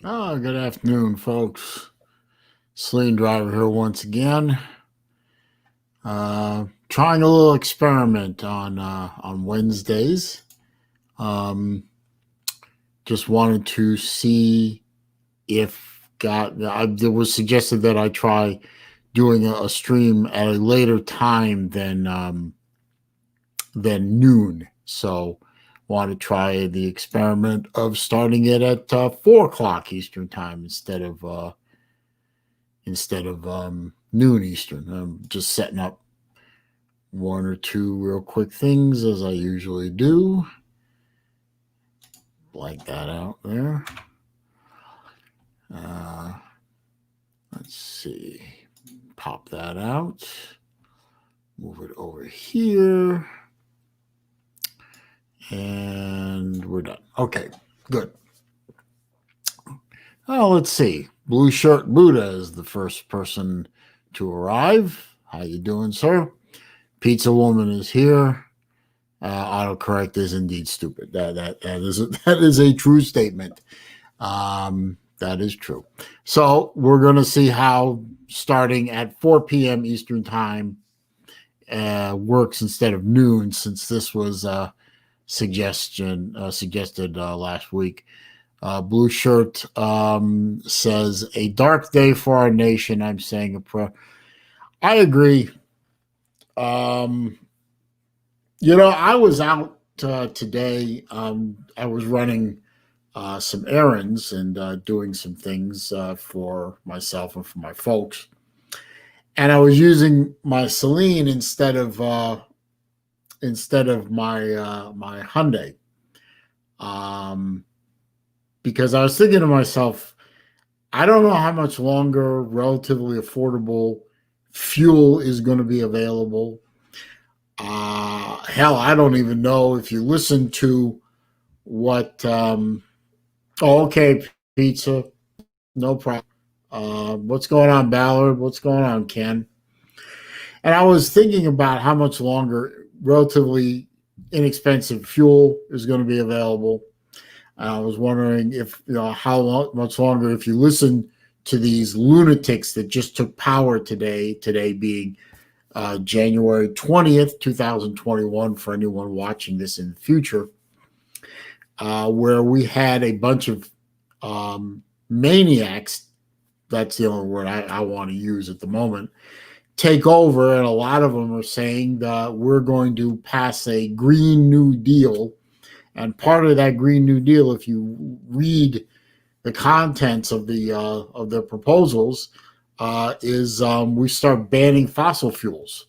Good afternoon, folks. SaleenDriver here once again. Trying a little experiment on Wednesdays. Um, just wanted to see if it was suggested that I try doing a stream at a later time than noon. So, want to try the experiment of starting it at 4 o'clock Eastern time instead of noon Eastern. I'm just setting up one or two real quick things as I usually do. Blank that out there. Uh, let's see. Pop that out. Move it over here. And we're done. Okay, good. Let's see. Blue Shirt Buddha is the first person to arrive. How you doing, sir? Pizza Woman is here. Autocorrect is indeed stupid. That is a true statement. That is true. So we're going to see how starting at 4 p.m. Eastern time works instead of noon, since this was suggested last week. Blue Shirt says, a dark day for our nation. I'm saying a prayer. I agree. I was out today. I was running some errands and doing some things for myself and for my folks. And I was using my Saleen instead of my Hyundai. Because I was thinking to myself, I don't know how much longer relatively affordable fuel is going to be available. Hell, I don't even know if you listen to what. Okay, pizza, no problem. What's going on, Ballard? What's going on, Ken? And I was thinking about how much longer relatively inexpensive fuel is going to be available. I was wondering if much longer if you listen to these lunatics that just took power today. Today being January 20th, 2021, for anyone watching this in the future, where we had a bunch of maniacs, that's the only word I want to use at the moment, take over, and a lot of them are saying that we're going to pass a Green New Deal. And part of that Green New Deal, if you read the contents of their proposals, is we start banning fossil fuels.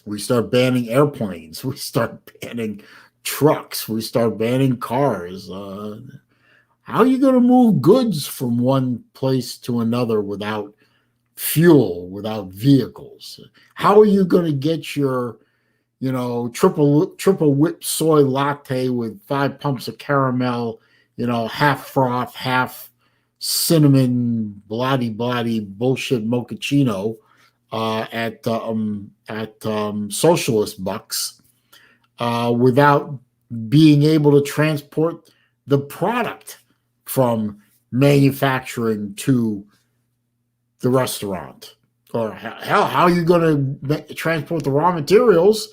We start banning airplanes. We start banning trucks. We start banning cars. How are you going to move goods from one place to another without fuel, without vehicles? How are you going to get your triple whip soy latte with 5 pumps of caramel, half froth, half cinnamon, bloody bullshit mochaccino at socialist bucks without being able to transport the product from manufacturing to the restaurant? Or hell, how are you going to transport the raw materials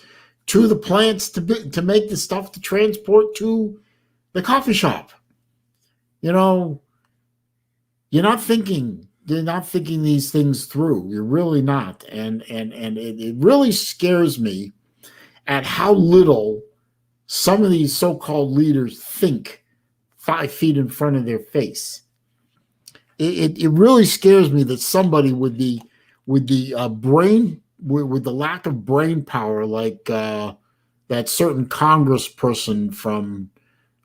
to the plants to make the stuff to transport to the coffee shop? You're not thinking these things through. You're really not. And it really scares me at how little some of these so-called leaders think 5 feet in front of their face. It really scares me that somebody with the brain, with the lack of brain power, like that certain congressperson from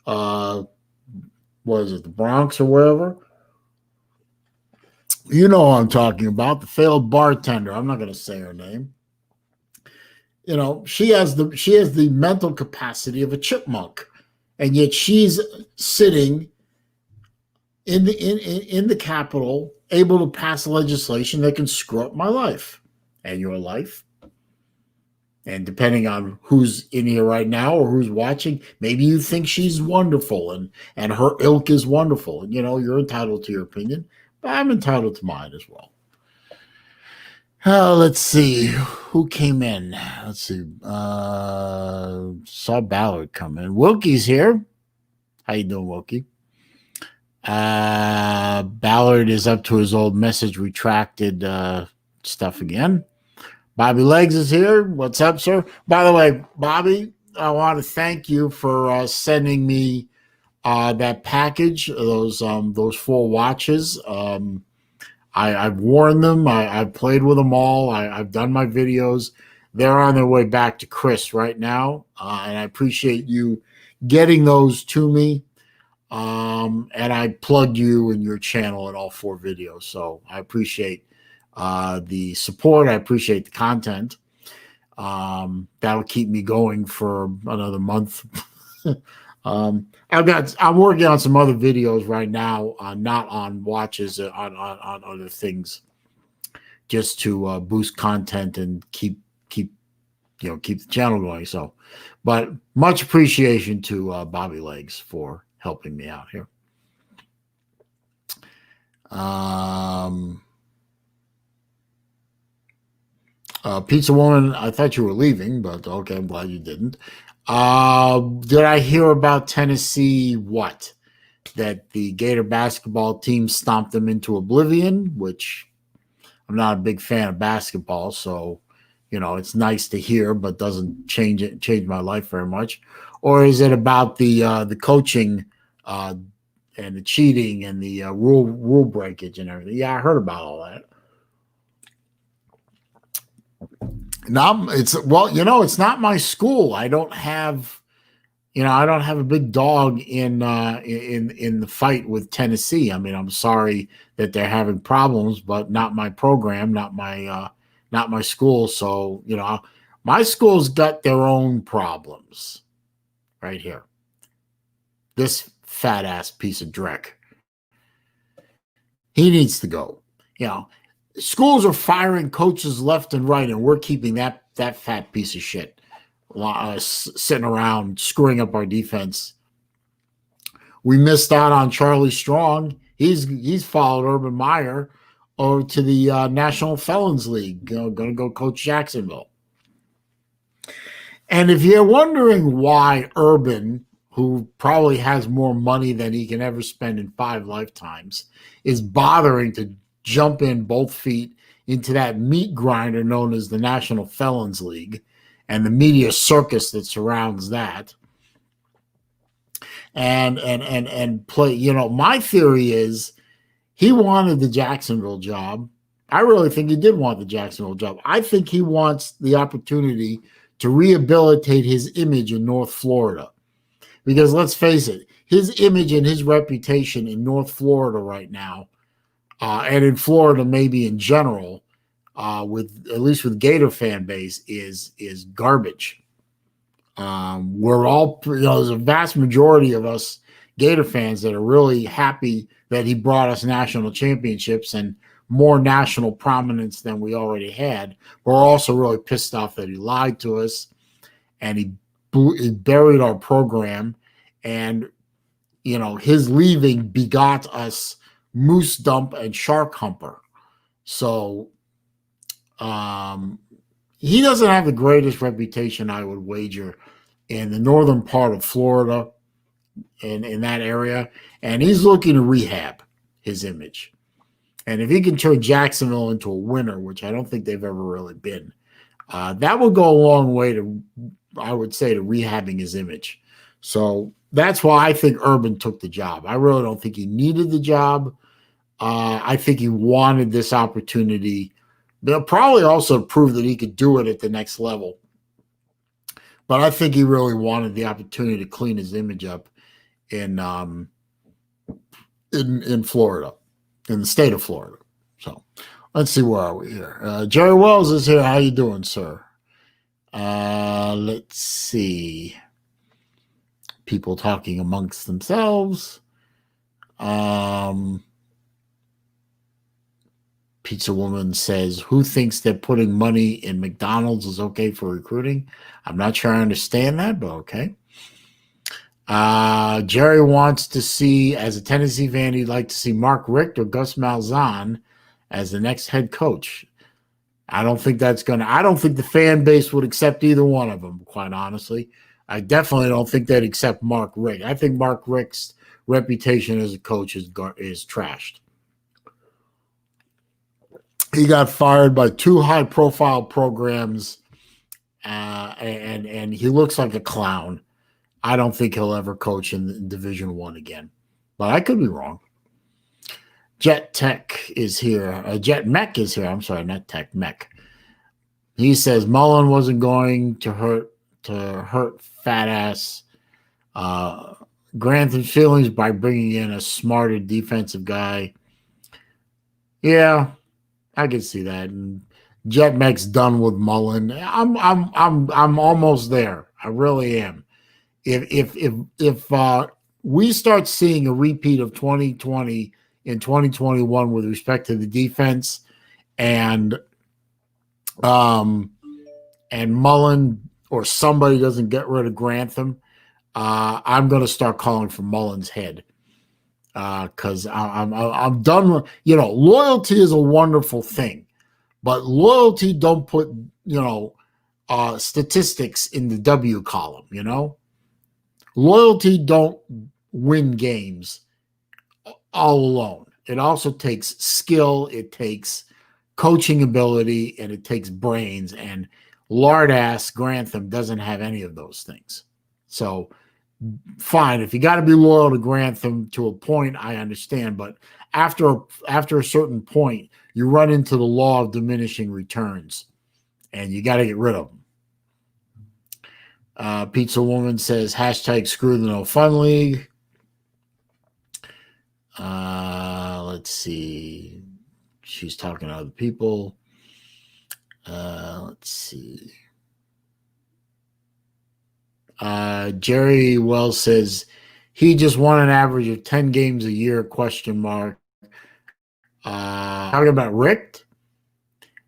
what is it, the Bronx or wherever? You know what I'm talking about, the failed bartender. I'm not going to say her name. She has the mental capacity of a chipmunk, and yet she's sitting in the Capitol, able to pass legislation that can screw up my life and your life. And depending on who's in here right now or who's watching, maybe you think she's wonderful and her ilk is wonderful. And, you're entitled to your opinion, but I'm entitled to mine as well. Let's see who came in. Let's see. Saw Ballard come in. Wilkie's here. How you doing, Wilkie? Ballard is up to his old message retracted stuff again. Bobby Legs is here. What's up, sir? By the way, Bobby, I want to thank you for sending me that package, those 4 watches. I've worn them. I've played with them all. I've done my videos. They're on their way back to Chris right now, and I appreciate you getting those to me. And I plugged you and your channel in all 4 videos, so I appreciate the support. I appreciate the content. That'll keep me going for another month. I'm working on some other videos right now, not on watches, on other things, just to boost content and keep the channel going. So, but much appreciation to Bobby Legs for helping me out here. Pizza Woman, I thought you were leaving, but okay, I'm glad you didn't. Did I hear about Tennessee? What? That the Gator basketball team stomped them into oblivion, which I'm not a big fan of basketball, so it's nice to hear, but doesn't change my life very much. Or is it about the coaching and the cheating and the rule breakage and everything? Yeah, I heard about all that. Now it's not my school. I don't have a big dog in the fight with Tennessee. I mean, I'm sorry that they're having problems, but not my program, not my school. So, my school's got their own problems right here. This fat ass piece of dreck. He needs to go. Schools are firing coaches left and right, and we're keeping that fat piece of shit sitting around screwing up our defense. We missed out on Charlie Strong. He's followed Urban Meyer over to the National Felons League. Going to go coach Jacksonville. And if you're wondering why Urban, who probably has more money than he can ever spend in 5 lifetimes, is bothering to jump in both feet into that meat grinder known as the National Felons League and the media circus that surrounds that, and play, my theory is he wanted the Jacksonville job. I really think he did want the Jacksonville job. I think he wants the opportunity to rehabilitate his image in North Florida. Because let's face it, his image and his reputation in North Florida right now, and in Florida maybe in general, with at least with Gator fan base, is garbage. We're all, there's a vast majority of us Gator fans that are really happy that he brought us national championships and more national prominence than we already had. We're also really pissed off that he lied to us and he buried our program, and his leaving begot us Moose Dump and Shark Humper. So he doesn't have the greatest reputation, I would wager, in the northern part of Florida and in that area. And he's looking to rehab his image. And if he can turn Jacksonville into a winner, which I don't think they've ever really been, that will go a long way to, I would say, to rehabbing his image. So that's why I think Urban took the job. I really don't think he needed the job. I think he wanted this opportunity. They'll probably also prove that he could do it at the next level. But I think he really wanted the opportunity to clean his image up in Florida, in the state of Florida. So let's see, where are we here? Jerry Wells is here. How you doing, sir? Let's see. People talking amongst themselves. Pizza Woman says, who thinks that putting money in McDonald's is okay for recruiting? I'm not sure I understand that, but okay. Jerry wants to see, as a Tennessee fan, he'd like to see Mark Richt or Gus Malzahn as the next head coach. I don't think the fan base would accept either one of them, quite honestly. I definitely don't think they'd accept Mark Richt. I think Mark Richt's reputation as a coach is trashed. He got fired by 2 high-profile programs, and he looks like a clown. I don't think he'll ever coach in Division I again, but I could be wrong. Jet Tech is here. Jet Mech is here. I'm sorry, not Tech, Mech. He says Mullen wasn't going to hurt fat ass Grantham's feelings by bringing in a smarter defensive guy. Yeah, I can see that. And Jet Mech's done with Mullen. I'm almost there. I really am. If we start seeing a repeat of 2020 in 2021 with respect to the defense and Mullen or somebody doesn't get rid of Grantham, I'm going to start calling for Mullen's head because I'm done with, loyalty is a wonderful thing, but loyalty don't put, statistics in the W column, Loyalty don't win games all alone. It also takes skill, it takes coaching ability, and it takes brains. And lard-ass Grantham doesn't have any of those things. So, fine, if you got to be loyal to Grantham to a point, I understand. But after a certain point, you run into the law of diminishing returns, and you got to get rid of them. Pizza Woman says, hashtag screw the No Fun League. Let's see. She's talking to other people. Let's see. Jerry Wells says, he just won an average of 10 games a year, question mark. Talking about Richt?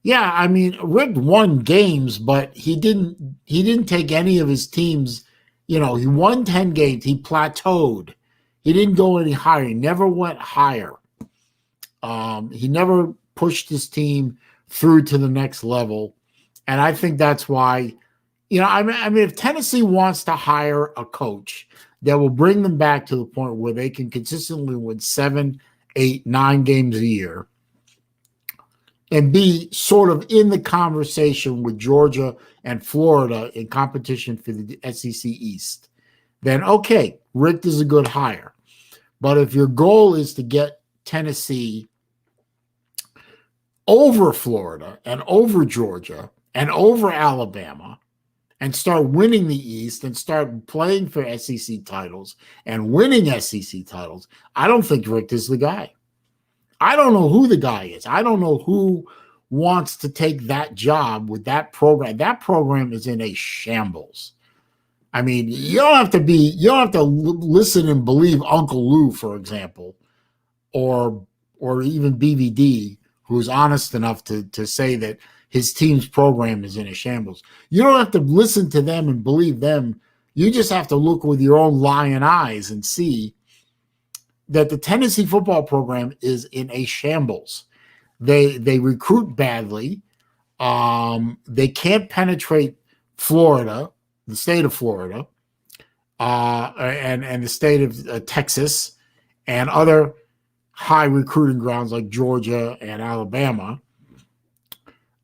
Yeah, I mean, Rick won games, but he didn't take any of his teams. He won 10 games. He plateaued. He didn't go any higher. He never went higher. He never pushed his team through to the next level. And I think that's why, if Tennessee wants to hire a coach that will bring them back to the point where they can consistently win 7, 8, 9 games a year, and be sort of in the conversation with Georgia and Florida in competition for the SEC East, then okay, Richt is a good hire. But if your goal is to get Tennessee over Florida and over Georgia and over Alabama and start winning the East and start playing for SEC titles and winning SEC titles, I don't think Richt is the guy. I don't know who the guy is. I don't know who wants to take that job with that program. That program is in a shambles. I mean, you don't have to listen and believe Uncle Lou, for example, or even BVD, who's honest enough to say that his team's program is in a shambles. You don't have to listen to them and believe them. You just have to look with your own lion eyes and see that the Tennessee football program is in a shambles. They recruit badly. They can't penetrate Florida, the state of Florida, and the state of Texas, and other high recruiting grounds like Georgia and Alabama.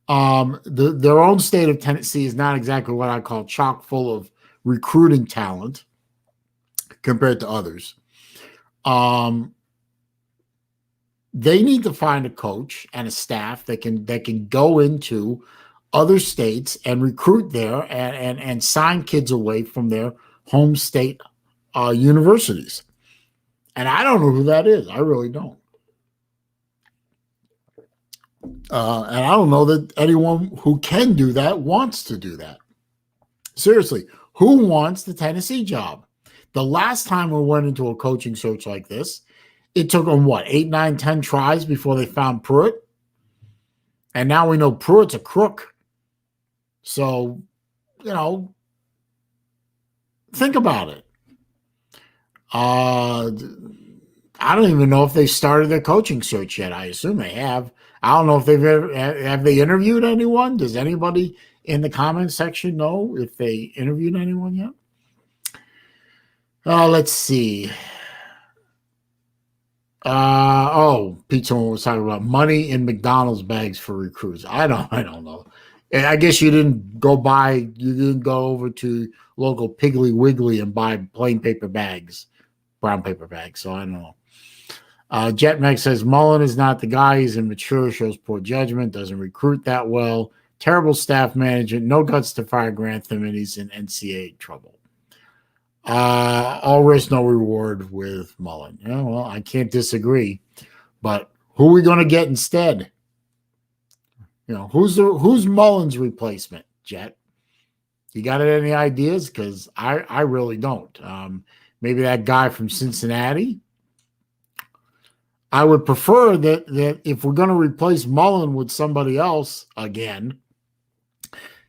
Their own state of Tennessee is not exactly what I call chock full of recruiting talent compared to others. They need to find a coach and a staff that can go into other states and recruit there and sign kids away from their home state universities. And I don't know who that is. I really don't. And I don't know that anyone who can do that wants to do that. Seriously, who wants the Tennessee job? The last time we went into a coaching search like this, it took them, 8, 9, 10 tries before they found Pruitt? And now we know Pruitt's a crook. So, think about it. I don't even know if they started their coaching search yet. I assume they have. I don't know if have they interviewed anyone? Does anybody in the comments section know if they interviewed anyone yet? Let's see. Pizza was talking about money in McDonald's bags for recruits. I don't know. And I guess you didn't go over to local Piggly Wiggly and buy plain paper bags, brown paper bags. So I don't know. Jetmeg says Mullen is not the guy. He's immature, shows poor judgment, doesn't recruit that well, terrible staff management, no guts to fire Grantham, and he's in NCAA trouble. All risk, no reward with Mullen. Yeah, well, I can't disagree, but who are we going to get instead? Who's Mullen's replacement, Jet? You got any ideas? Because I really don't. Maybe that guy from Cincinnati. I would prefer that if we're going to replace Mullen with somebody else again,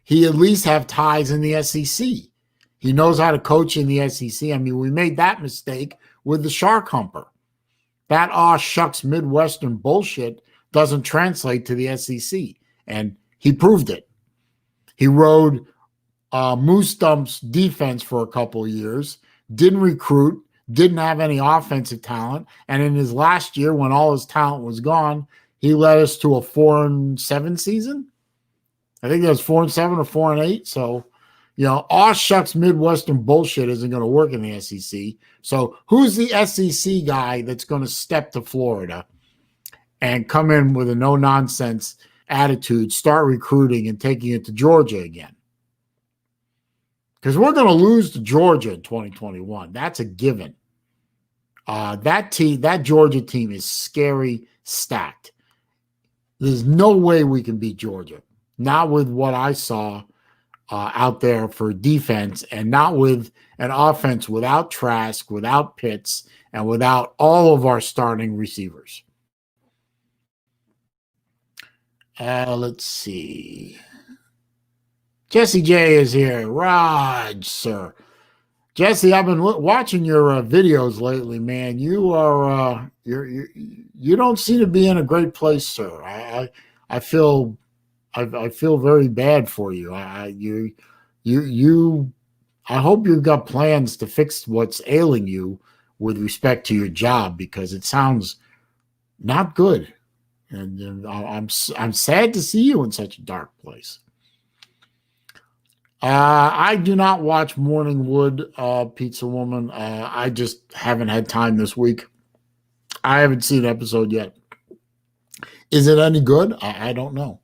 he at least have ties in the SEC. He knows how to coach in the SEC. I mean, we made that mistake with the Shark Humper. That shucks Midwestern bullshit doesn't translate to the SEC, and he proved it. He rode Moose Dump's defense for a couple of years, didn't recruit, didn't have any offensive talent, and in his last year, when all his talent was gone, he led us to a 4-7 season. I think that was 4-7 or 4-8. So, shucks Midwestern bullshit isn't going to work in the SEC. So who's the SEC guy that's going to step to Florida and come in with a no-nonsense attitude, start recruiting and taking it to Georgia again? Because we're going to lose to Georgia in 2021. That's a given. That Georgia team is scary stacked. There's no way we can beat Georgia. Not with what I saw out there for defense, and not with an offense without Trask, without Pitts, and without all of our starting receivers. Let's see. Jesse J is here. Raj, sir. Jesse, I've been watching your videos lately, man. You are you don't seem to be in a great place, sir. I feel very bad for you. I hope you've got plans to fix what's ailing you with respect to your job, because it sounds not good, and I'm sad to see you in such a dark place. I do not watch Morningwood, Pizza Woman. I just haven't had time this week. I haven't seen an episode yet. Is it any good? I don't know.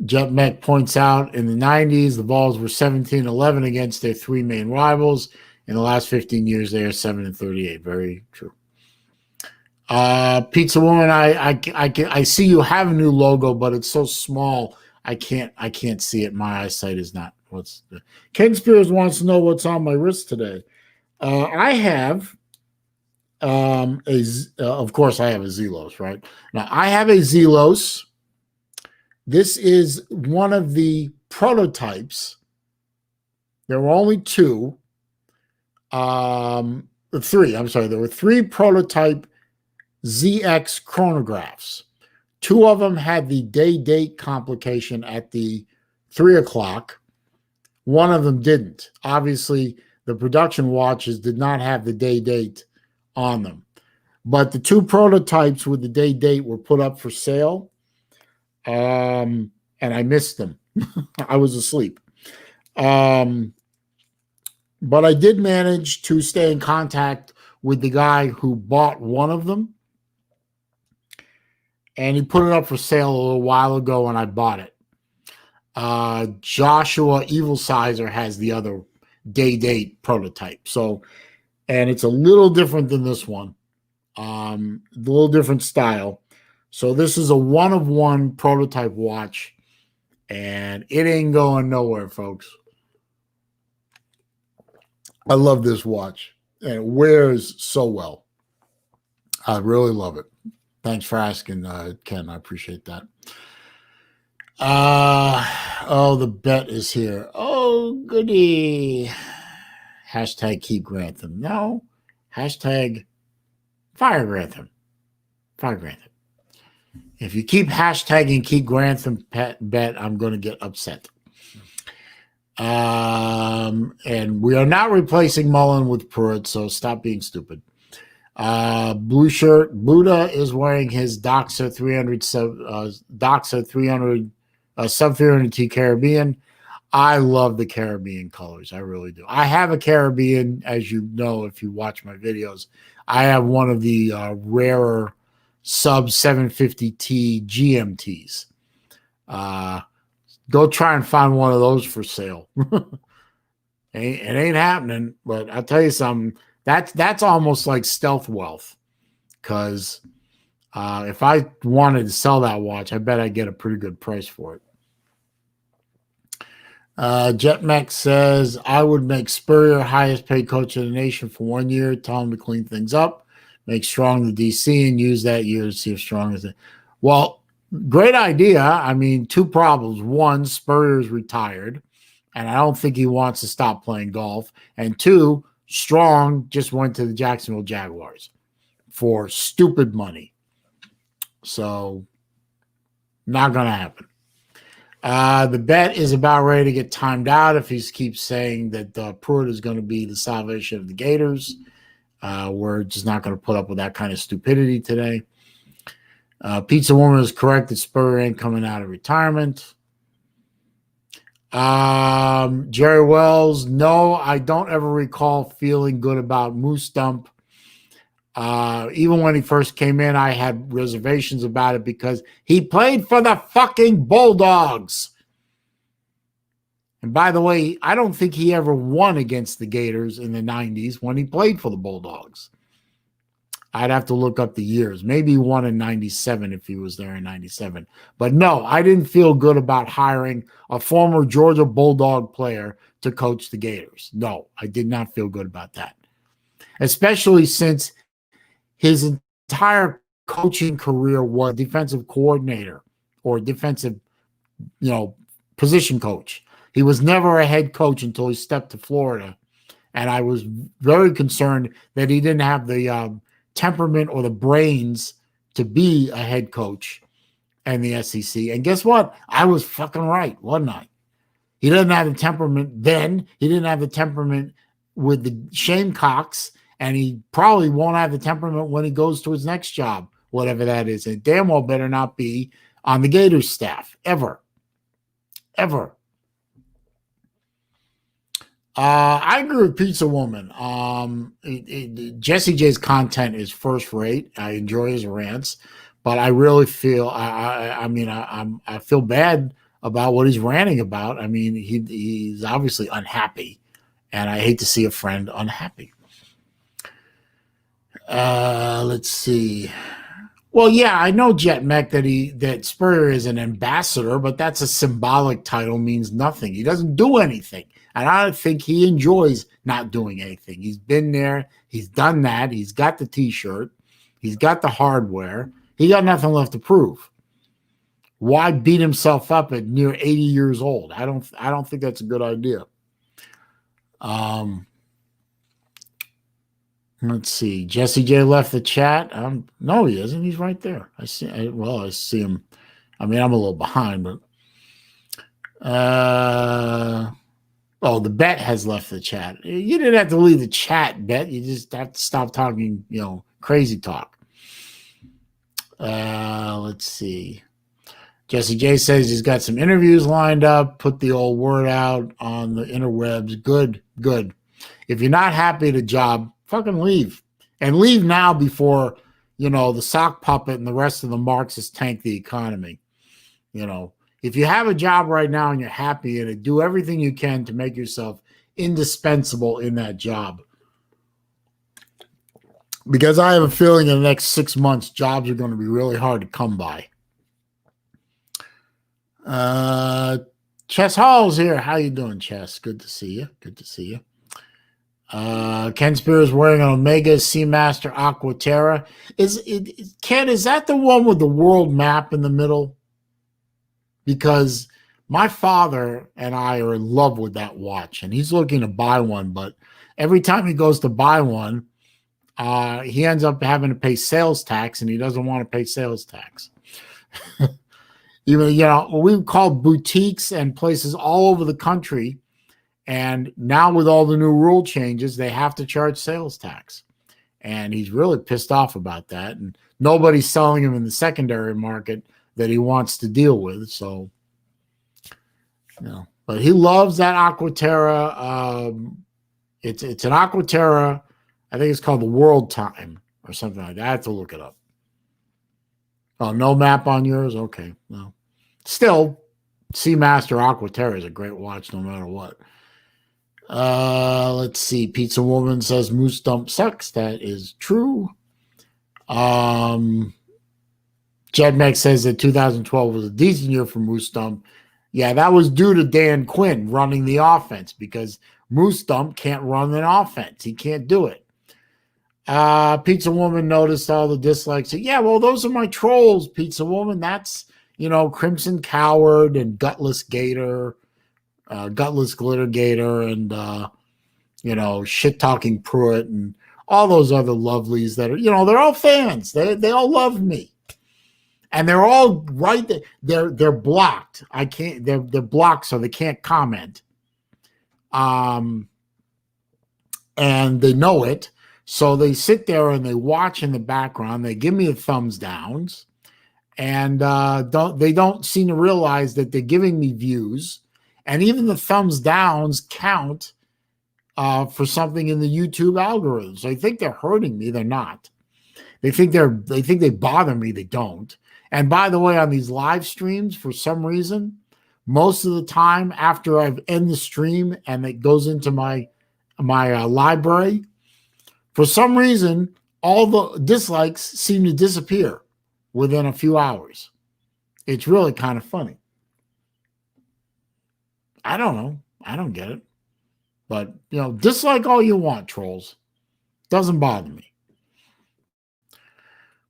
Jet Mech points out in the 90s, the Vols were 17-11 against their three main rivals. In the last 15 years, they are 7-38. Very true. Pizza Woman, I see you have a new logo, but it's so small I can't see it. My eyesight is not. Ken Spears wants to know what's on my wrist today. I have of course I have a Zelos, right? Now I have a Zelos. This is one of the prototypes. There were only two. Three. I'm sorry. There were three prototype ZX chronographs. Two of them had the day-date complication at the 3 o'clock. One of them didn't. Obviously, the production watches did not have the day-date on them. But the two prototypes with the day-date were put up for sale, and I missed them. I was asleep. But I did manage to stay in contact with the guy who bought one of them. And he put it up for sale a little while ago, and I bought it. Joshua Evil Sizer has the other day-date prototype. So, and it's a little different than this one. A little different style. So this is a one-of-one prototype watch, and it ain't going nowhere, folks. I love this watch, and it wears so well. I really love it. Thanks for asking, Ken. I appreciate that. Oh, the bet is here. Oh, goody. Hashtag keep Grantham. No. Hashtag fire Grantham. Fire Grantham. If you keep hashtagging keep Grantham bet, I'm going to get upset. And we are not replacing Mullen with Pruitt, so stop being stupid. Blue shirt Buddha is wearing his Doxa 300 Doxa 300 sub 300T Caribbean. I love the Caribbean colors. I really do. I have a Caribbean, as you know, if you watch my videos. I have one of the rarer sub 750T GMTs. Go try and find one of those for sale. It ain't happening, but I'll tell you something. That's almost like stealth wealth, because if I wanted to sell that watch, I bet I'd get a pretty good price for it. JetMech says, I would make Spurrier highest paid coach in the nation for 1 year, tell him to clean things up, make Strong the DC, and use that year to see if Strong is it. Well, great idea. I mean, two problems. One, Spurrier's retired, and I don't think he wants to stop playing golf. And two, Strong just went to the Jacksonville Jaguars for stupid money. So, not going to happen. The bet is about ready to get timed out if he keeps saying that Pruitt is going to be the salvation of the Gators. We're just not going to put up with that kind of stupidity today. Pizza Woman is correct that Spurrier ain't coming out of retirement. Jerry Wells, no, I don't ever recall feeling good about Moose Dump. Even when he first came in, I had reservations about it because he played for the fucking Bulldogs. And by the way, I don't think he ever won against the Gators in the 90s when he played for the Bulldogs. I'd have to look up the years. Maybe he won in 97 if he was there in 97. But no, I didn't feel good about hiring a former Georgia Bulldog player to coach the Gators. No, I did not feel good about that. Especially since his entire coaching career was defensive coordinator or defensive, position coach. He was never a head coach until he stepped to Florida. And I was very concerned that he didn't have the temperament or the brains to be a head coach in the SEC. And guess what? I was fucking right, wasn't I? He doesn't have the temperament then. He didn't have the temperament with the Shamecocks. And he probably won't have the temperament when he goes to his next job, whatever that is. And damn well better not be on the Gators staff, ever. Ever. I agree with Pizza Woman. Jesse J's content is first rate. I enjoy his rants, but I really feel I feel bad about what he's ranting about. I mean, he's obviously unhappy, and I hate to see a friend unhappy. Let's see. Well, yeah, I know Jet Mech that Spurrier is an ambassador, but that's a symbolic title, means nothing. He doesn't do anything. And I don't think he enjoys not doing anything. He's been there. He's done that. He's got the T-shirt. He's got the hardware. He got nothing left to prove. Why beat himself up at near 80 years old? I don't think that's a good idea. Let's see. Jesse J left the chat. No, he isn't. He's right there. I see him. I mean, I'm a little behind, but the bet has left the chat. You didn't have to leave the chat, Bet. You just have to stop talking, crazy talk. Let's see. Jesse J says he's got some interviews lined up. Put the old word out on the interwebs. Good. If you're not happy at a job, fucking leave. And leave now before, the sock puppet and the rest of the Marxists tank the economy. If you have a job right now and you're happy in it, do everything you can to make yourself indispensable in that job. Because I have a feeling in the next 6 months, jobs are going to be really hard to come by. Chess Hall's here. How you doing, Chess? Good to see you. Ken Spears wearing an Omega Seamaster Aquaterra. Ken, is that the one with the world map in the middle? Because my father and I are in love with that watch, and he's looking to buy one, but every time he goes to buy one, he ends up having to pay sales tax, and he doesn't want to pay sales tax. Even, we've called boutiques and places all over the country, and now with all the new rule changes, they have to charge sales tax. And he's really pissed off about that. And nobody's selling him in the secondary market that he wants to deal with. So, but he loves that Aquaterra. It's an Aquaterra. I think it's called the World Time or something like that. I have to look it up. Oh, no map on yours? Okay. Well, still, Seamaster Aquaterra is a great watch no matter what. Let's see. Pizza Woman says Moose Dump sucks. That is true. Jedmek says that 2012 was a decent year for Moose Dump. Yeah, that was due to Dan Quinn running the offense because Moose Dump can't run an offense. He can't do it. Pizza Woman noticed all the dislikes. Yeah, well, those are my trolls, Pizza Woman. That's, Crimson Coward and Gutless Gator, Gutless Glitter Gator, and, Shit-Talking Pruitt and all those other lovelies that are, they're all fans. They all love me. And they're all right there. They're blocked. They're blocked so they can't comment. And they know it. So they sit there and they watch in the background. They give me the thumbs downs, and they don't seem to realize that they're giving me views, and even the thumbs downs count for something in the YouTube algorithm. So they think they're hurting me. They're not. They think they bother me. They don't. And by the way, on these live streams, for some reason, most of the time after I've ended the stream and it goes into my library. For some reason, all the dislikes seem to disappear within a few hours. It's really kind of funny. I don't know. I don't get it. But, dislike all you want, trolls. Doesn't bother me.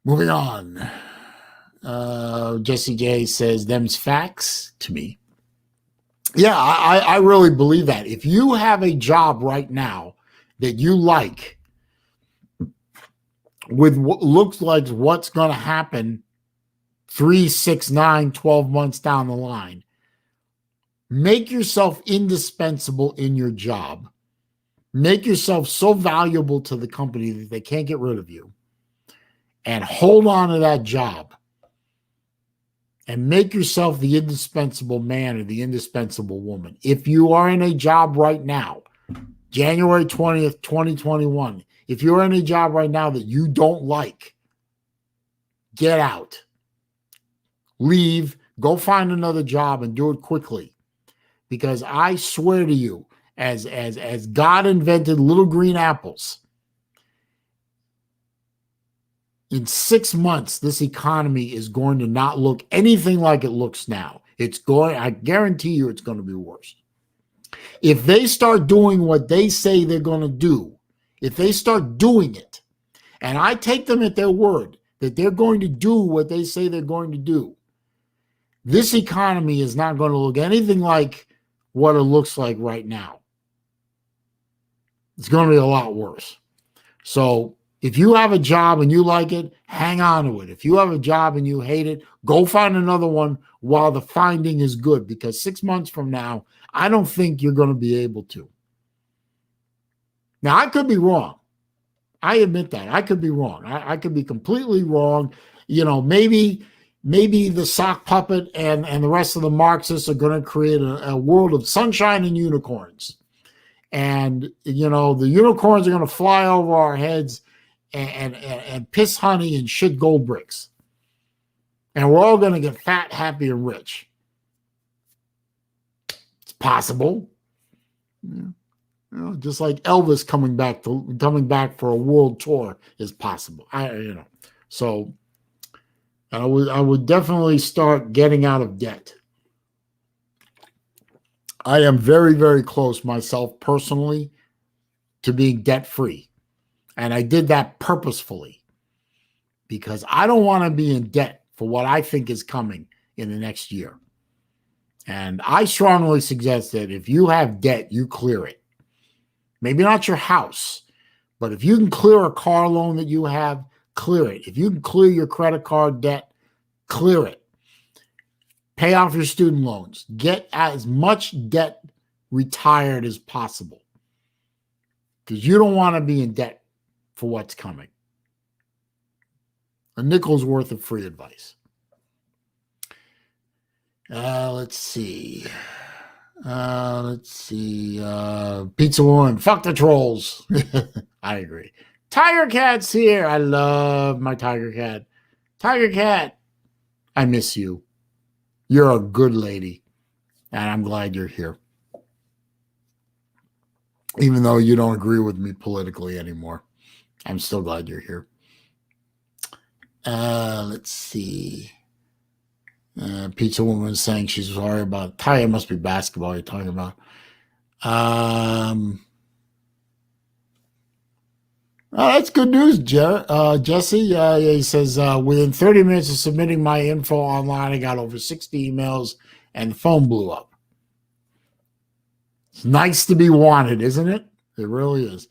Moving on. Jesse J says, them's facts to me. Yeah, I really believe that. If you have a job right now that you like, with what looks like what's going to happen 3, 6, 9, 12 months down the line, make yourself indispensable in your job. Make yourself so valuable to the company that they can't get rid of you. And hold on to that job. And make yourself the indispensable man or the indispensable woman. If you are in a job right now, January 20th, 2021, if you're in a job right now that you don't like, get out. Leave, go find another job and do it quickly. Because I swear to you, as God invented little green apples, in 6 months, this economy is going to not look anything like it looks now. I guarantee you it's going to be worse. If they start doing what they say they're going to do, if they start doing it, and I take them at their word that they're going to do what they say they're going to do, this economy is not going to look anything like what it looks like right now. It's going to be a lot worse. So if you have a job and you like it, hang on to it. If you have a job and you hate it, go find another one while the finding is good, because 6 months from now, I don't think you're going to be able to. Now, I could be wrong. I admit that. I could be wrong. I could be completely wrong. Maybe the sock puppet and the rest of the Marxists are going to create a world of sunshine and unicorns. And, the unicorns are going to fly over our heads and piss honey and shit gold bricks. And we're all going to get fat, happy, and rich. It's possible. Yeah. Just like Elvis coming back for a world tour is possible. So I would definitely start getting out of debt. I am very, very close myself personally to being debt-free. And I did that purposefully because I don't want to be in debt for what I think is coming in the next year. And I strongly suggest that if you have debt, you clear it. Maybe not your house, but if you can clear a car loan that you have, clear it. If you can clear your credit card debt, clear it. Pay off your student loans. Get as much debt retired as possible because you don't want to be in debt for what's coming. A nickel's worth of free advice. Let's see. Pizza Woman, fuck the trolls. I agree. Tiger Cat's here. I love my Tiger Cat. Tiger Cat, I miss you. You're a good lady, and I'm glad you're here. Even though you don't agree with me politically anymore, I'm still glad you're here. Let's see. Pizza Woman is saying she's sorry about Taya. Must be basketball you're talking about. That's good news, Jesse. He says, within 30 minutes of submitting my info online, I got over 60 emails and the phone blew up. It's nice to be wanted, isn't it? It really is.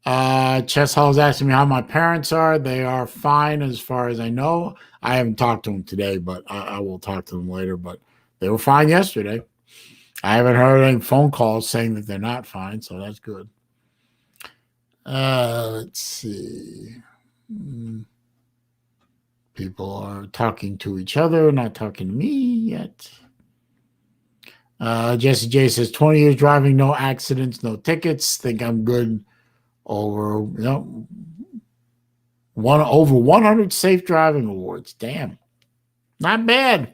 Chess Hall is asking me how my parents are. They are fine as far as I know. I haven't talked to them today, but I will talk to them later. But they were fine yesterday. I haven't heard any phone calls saying that they're not fine, so that's good. Let's see. People are talking to each other, not talking to me yet. Jesse J says 20 years driving, no accidents, no tickets. Think I'm good. Over 100 safe driving awards. Damn, not bad.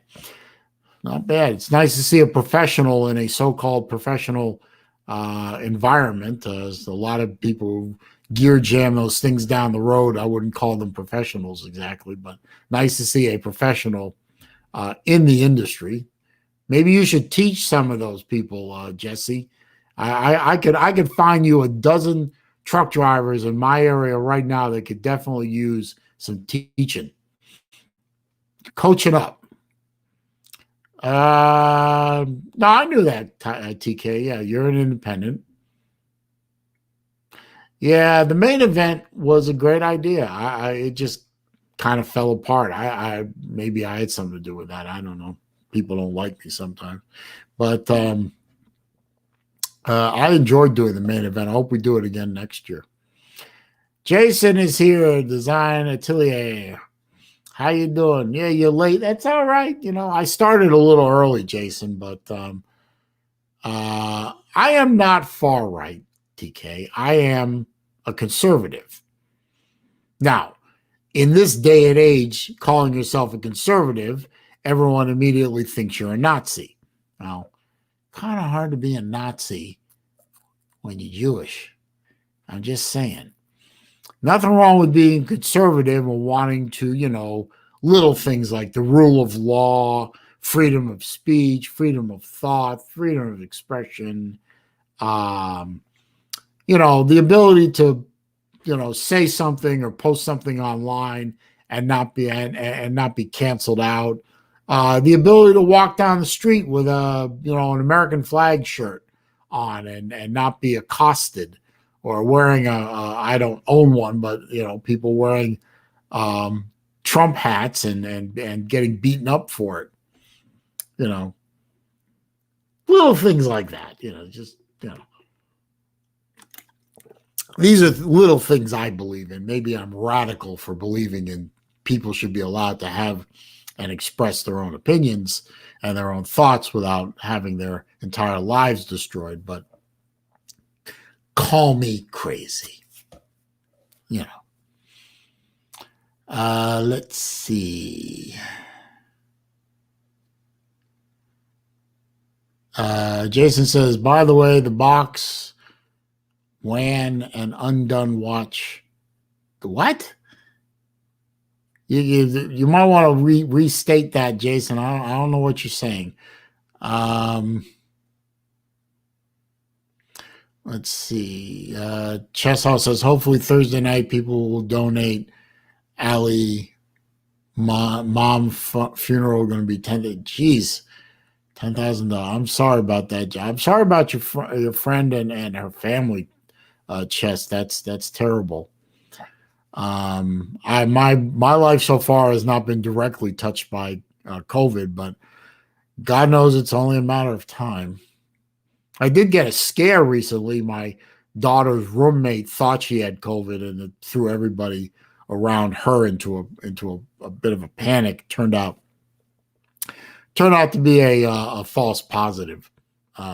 Not bad. It's nice to see a professional in a so-called professional environment. There's a lot of people who gear jam those things down the road. I wouldn't call them professionals exactly, but nice to see a professional in the industry. Maybe you should teach some of those people, Jesse. I could find you a dozen truck drivers in my area right now that could definitely use some teaching, coaching up. No, I knew that, TK. Yeah, you're an independent. Yeah, the main event was a great idea. It just kind of fell apart. Maybe I had something to do with that. I don't know. People don't like me sometimes, but I enjoyed doing the main event. I hope we do it again next year. Jason is here, Design Atelier. How you doing? Yeah, you're late. That's all right. You know, I started a little early, Jason, but I am not far right, TK. I am a conservative. Now, in this day and age, calling yourself a conservative, everyone immediately thinks you're a Nazi. Now, kind of hard to be a Nazi when you're Jewish. I'm just saying. Nothing wrong with being conservative and wanting to, little things like the rule of law, freedom of speech, freedom of thought, freedom of expression, the ability to, say something or post something online and not be canceled out. The ability to walk down the street with an American flag shirt on and not be accosted, or wearing I don't own one, but people wearing Trump hats and getting beaten up for it. Little things like that. These are little things I believe in. Maybe I'm radical for believing in people should be allowed to have and express their own opinions and their own thoughts without having their entire lives destroyed. But call me crazy. Let's see. Jason says, by the way, the box, WAN, and undone watch. What? You might want to restate that, Jason. I don't know what you're saying. Let's see. Chess House says hopefully Thursday night people will donate. Ali mom funeral going to be 10. Jeez, $10,000. I'm sorry about that. I'm sorry about your friend and her family. Chess. That's terrible. My life so far has not been directly touched by COVID, but God knows it's only a matter of time. I did get a scare recently. My daughter's roommate thought she had COVID, and it threw everybody around her into a bit of a panic. Turned out to be a false positive.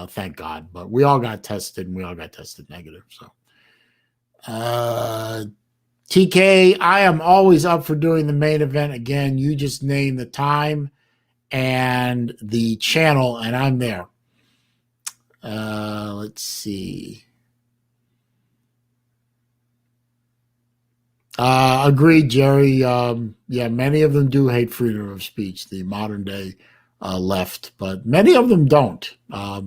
Thank God. But we all got tested, and we all got tested negative. So, TK, I am always up for doing the main event again. You just name the time and the channel, and I'm there. Let's see. Agreed, Jerry. Yeah, many of them do hate freedom of speech, the modern day left, but many of them don't. But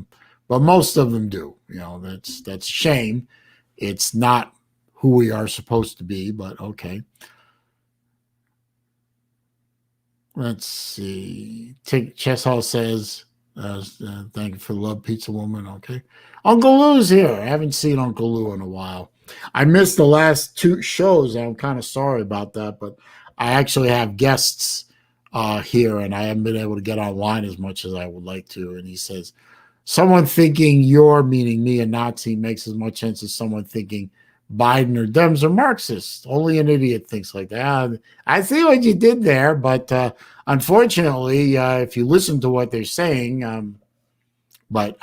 most of them do. You know, that's shame. It's not who we are supposed to be, but okay. Let's see. Chess Hall says, thank you for the love, Pizza Woman. Okay. Uncle Lou's here. I haven't seen Uncle Lou in a while. I missed the last 2 shows. I'm kind of sorry about that, but I actually have guests here, and I haven't been able to get online as much as I would like to. And he says, someone thinking you're, meaning me, a Nazi makes as much sense as someone thinking Biden or Dems are Marxists. Only an idiot thinks like that. I see what you did there, but unfortunately, if you listen to what they're saying, but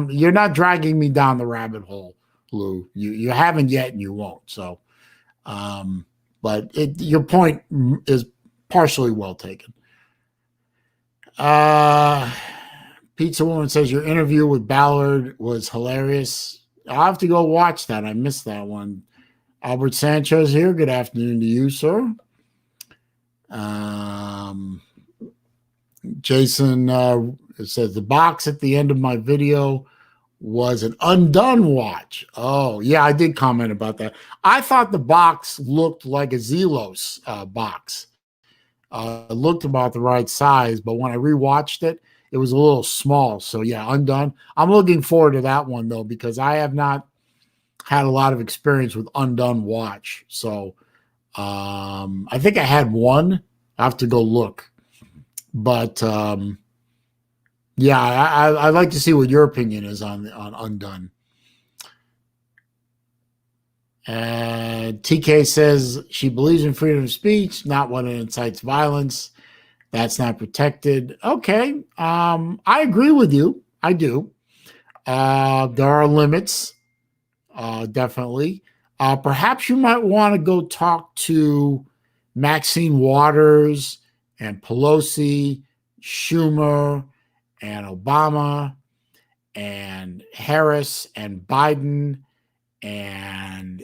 you're not dragging me down the rabbit hole, Lou. You haven't yet, and you won't. So, but your point is partially well taken. Pizza Woman says your interview with Ballard was hilarious. I'll have to go watch that. I missed that one. Albert Sanchez here. Good afternoon to you, sir. Jason says the box at the end of my video was an undone watch. Oh, yeah, I did comment about that. I thought the box looked like a Zelos box. It looked about the right size, but when I rewatched it, it was a little small. So, yeah, undone. I'm looking forward to that one, though, because I have not had a lot of experience with undone watch. So, I think I had one. I have to go look. But, yeah, I'd like to see what your opinion is on undone. TK says she believes in freedom of speech, not when it incites violence. That's not protected. Okay. I agree with you. I do. There are limits, definitely. Perhaps you might want to go talk to Maxine Waters and Pelosi, Schumer, and Obama, and Harris, and Biden, and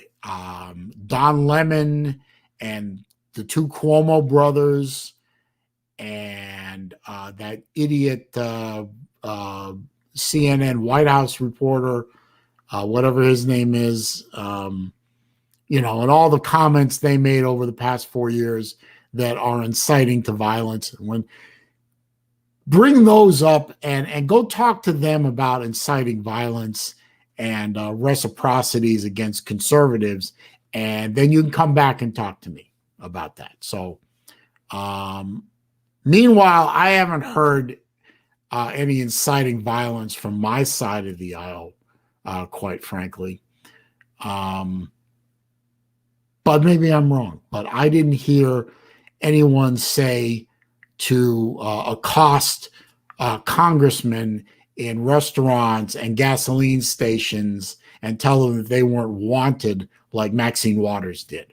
Don Lemon, and the 2 Cuomo brothers, and that idiot CNN White House reporter, whatever his name is, and all the comments they made over the past 4 years that are inciting to violence. And bring those up and go talk to them about inciting violence and reciprocities against conservatives, and then you can come back and talk to me about that. So, meanwhile, I haven't heard any inciting violence from my side of the aisle, quite frankly. But maybe I'm wrong. But I didn't hear anyone say to accost congressmen in restaurants and gasoline stations and tell them that they weren't wanted like Maxine Waters did.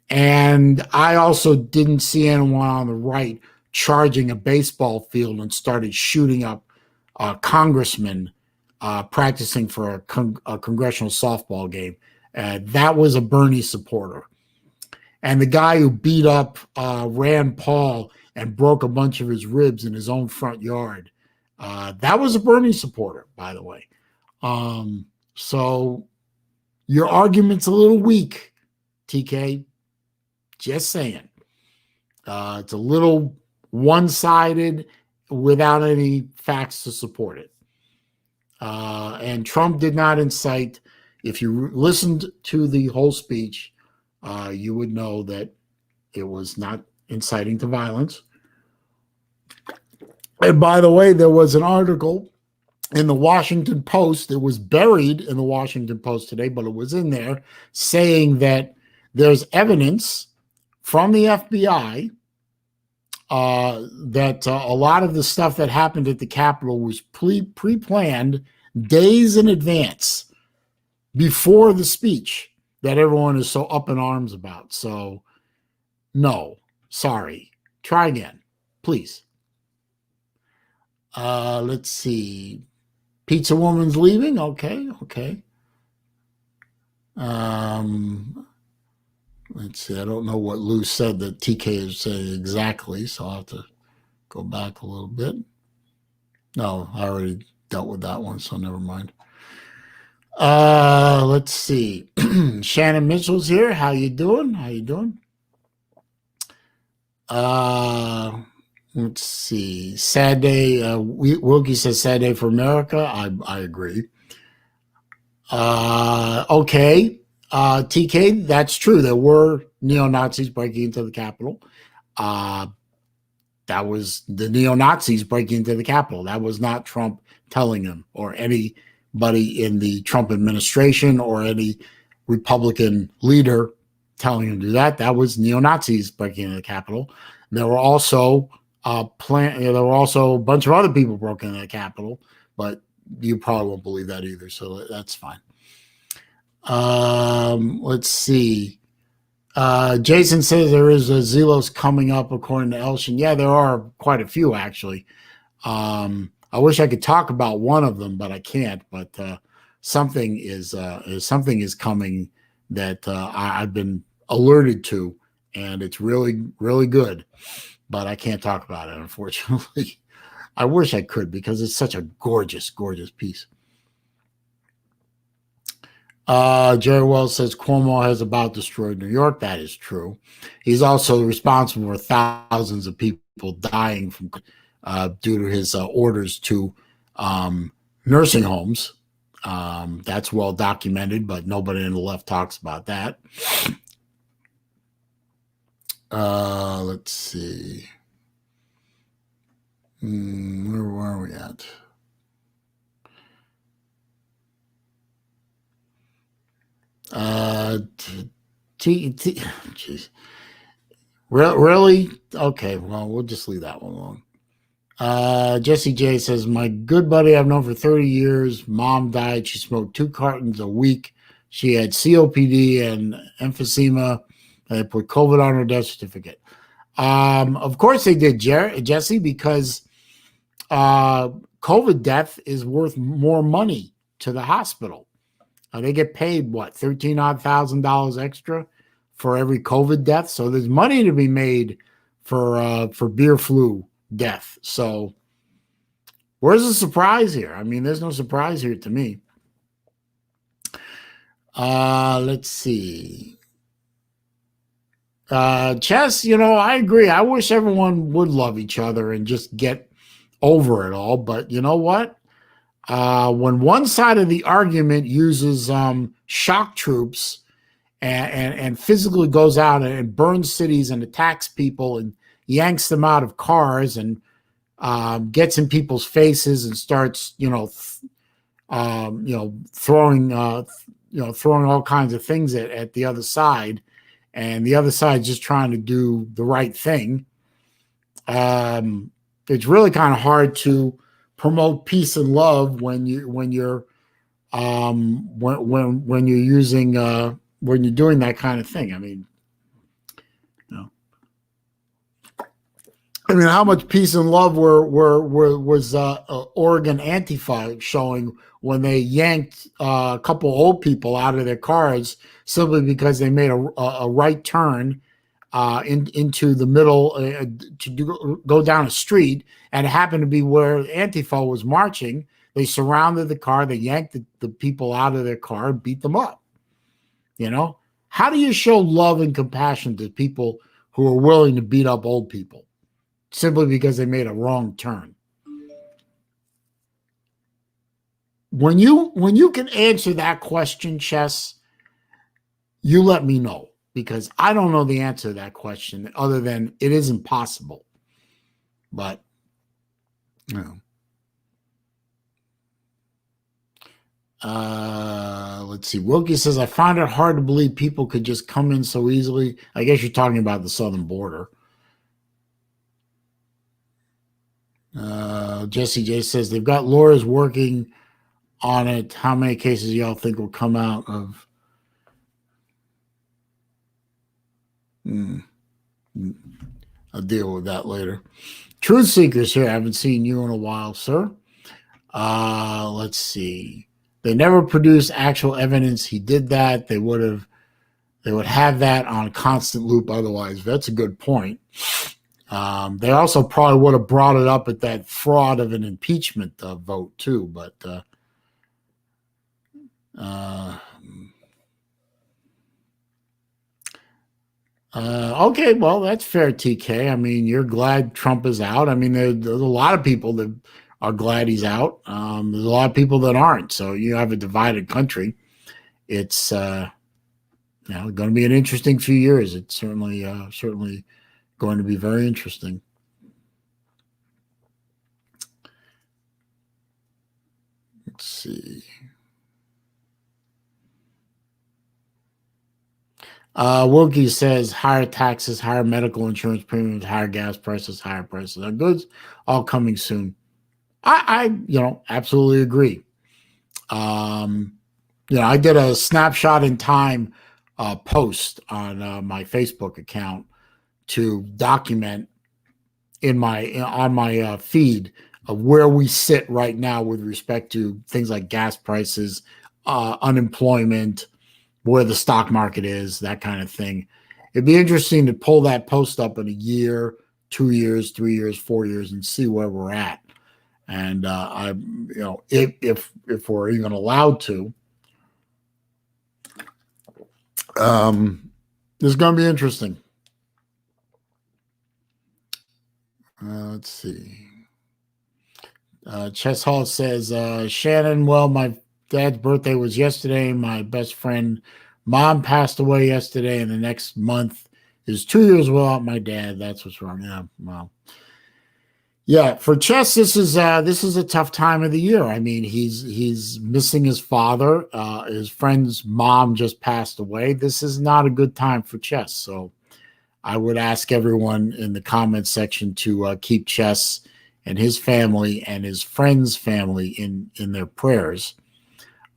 And I also didn't see anyone on the right charging a baseball field and started shooting up congressmen practicing for a congressional softball game. That was a Bernie supporter. And the guy who beat up Rand Paul and broke a bunch of his ribs in his own front yard, that was a Bernie supporter, by the way. So your argument's a little weak, TK. Just saying. It's a little one-sided without any facts to support it. And Trump did not incite. If you listened to the whole speech, you would know that it was not inciting to violence. And by the way, there was an article in the Washington Post. It was buried in the Washington Post today, but it was in there saying that there's evidence from the FBI that a lot of the stuff that happened at the Capitol was pre-planned days in advance before the speech that everyone is so up in arms about. So, no, sorry. Try again, please. Let's see. Pizza Woman's leaving. Okay. Let's see. I don't know what Lou said that TK is saying exactly, so I'll have to go back a little bit. No, I already dealt with that one, so never mind. Let's see. Shannon Mitchell's here. How you doing? Let's see. Sad day. Wilkie says sad day for America. I agree. Okay. TK, that's true. There were neo-Nazis breaking into the Capitol. That was the neo-Nazis breaking into the Capitol. That was not Trump telling them, or anybody in the Trump administration or any Republican leader telling him to do that. That was neo-Nazis breaking into the Capitol. There were also there were also a bunch of other people broke into the Capitol, but you probably won't believe that either, so that's fine. Let's see. Jason says there is a Zelos coming up according to Elshin. Yeah, there are quite a few actually. I wish I could talk about one of them, but I can't. But something is coming that I've been alerted to, and it's really, really good. But I can't talk about it, unfortunately. I wish I could, because it's such a gorgeous, gorgeous piece. Jerry Wells says Cuomo has about destroyed New York. That is true. He's also responsible for thousands of people dying from due to his orders to nursing homes. That's well documented, but nobody in the left talks about that. Let's see. Where are we at? Geez. Really? Okay, well, we'll just leave that one alone. Jesse J says, my good buddy I've known for 30 years, mom died. She smoked 2 cartons a week. She had COPD and emphysema. They put COVID on her death certificate. Of course they did, Jesse, because COVID death is worth more money to the hospital. They get paid, what, $13,000 extra for every COVID death? So there's money to be made for beer flu death. So where's the surprise here? I mean, there's no surprise here to me. Let's see. Chess, I agree. I wish everyone would love each other and just get over it all. But you know what? When one side of the argument uses shock troops and physically goes out and burns cities and attacks people and yanks them out of cars and gets in people's faces and starts, throwing all kinds of things at the other side, and the other side just trying to do the right thing. It's really kind of hard to promote peace and love when you're doing that kind of thing. I mean, how much peace and love was Oregon Antifa showing when they yanked a couple old people out of their cars simply because they made a right turn into the middle to go down a street, and it happened to be where Antifa was marching. They surrounded the car. They yanked the people out of their car and beat them up. You know, how do you show love and compassion to people who are willing to beat up old people simply because they made a wrong turn? When you can answer that question, Chess, you let me know, because I don't know the answer to that question other than it is impossible. But you know. Let's see. Wilkie says, I find it hard to believe people could just come in so easily. I guess you're talking about the southern border. Jesse J says, they've got lawyers working on it. How many cases y'all think will come out of? I'll deal with that later. Truth Seekers here. I haven't seen you in a while, sir. Let's see. They never produced actual evidence he did that. They would have that on constant loop otherwise. That's a good point. They also probably would have brought it up at that fraud of an impeachment vote too. But okay, well, that's fair, TK. I mean, you're glad Trump is out. I mean, there's a lot of people that are glad he's out. There's a lot of people that aren't. So you have a divided country. It's going to be an interesting few years. It's certainly going to be very interesting. Let's see. Wilkie says higher taxes, higher medical insurance premiums, higher gas prices, higher prices on goods, all coming soon. I absolutely agree. I did a snapshot in time post on my Facebook account to document on my feed of where we sit right now with respect to things like gas prices, unemployment, where the stock market is, that kind of thing. It'd be interesting to pull that post up in a year, 2 years, 3 years, 4 years, and see where we're at. And if we're even allowed to, this is going to be interesting. Let's see. Chess Hall says, Shannon, well, my dad's birthday was yesterday. My best friend mom passed away yesterday, and the next month is 2 years without my dad. That's what's wrong. Yeah, well, yeah. For Chess, this is a tough time of the year. I mean, he's missing his father. His friend's mom just passed away. This is not a good time for Chess. So I would ask everyone in the comments section to keep Chess and his family and his friend's family in their prayers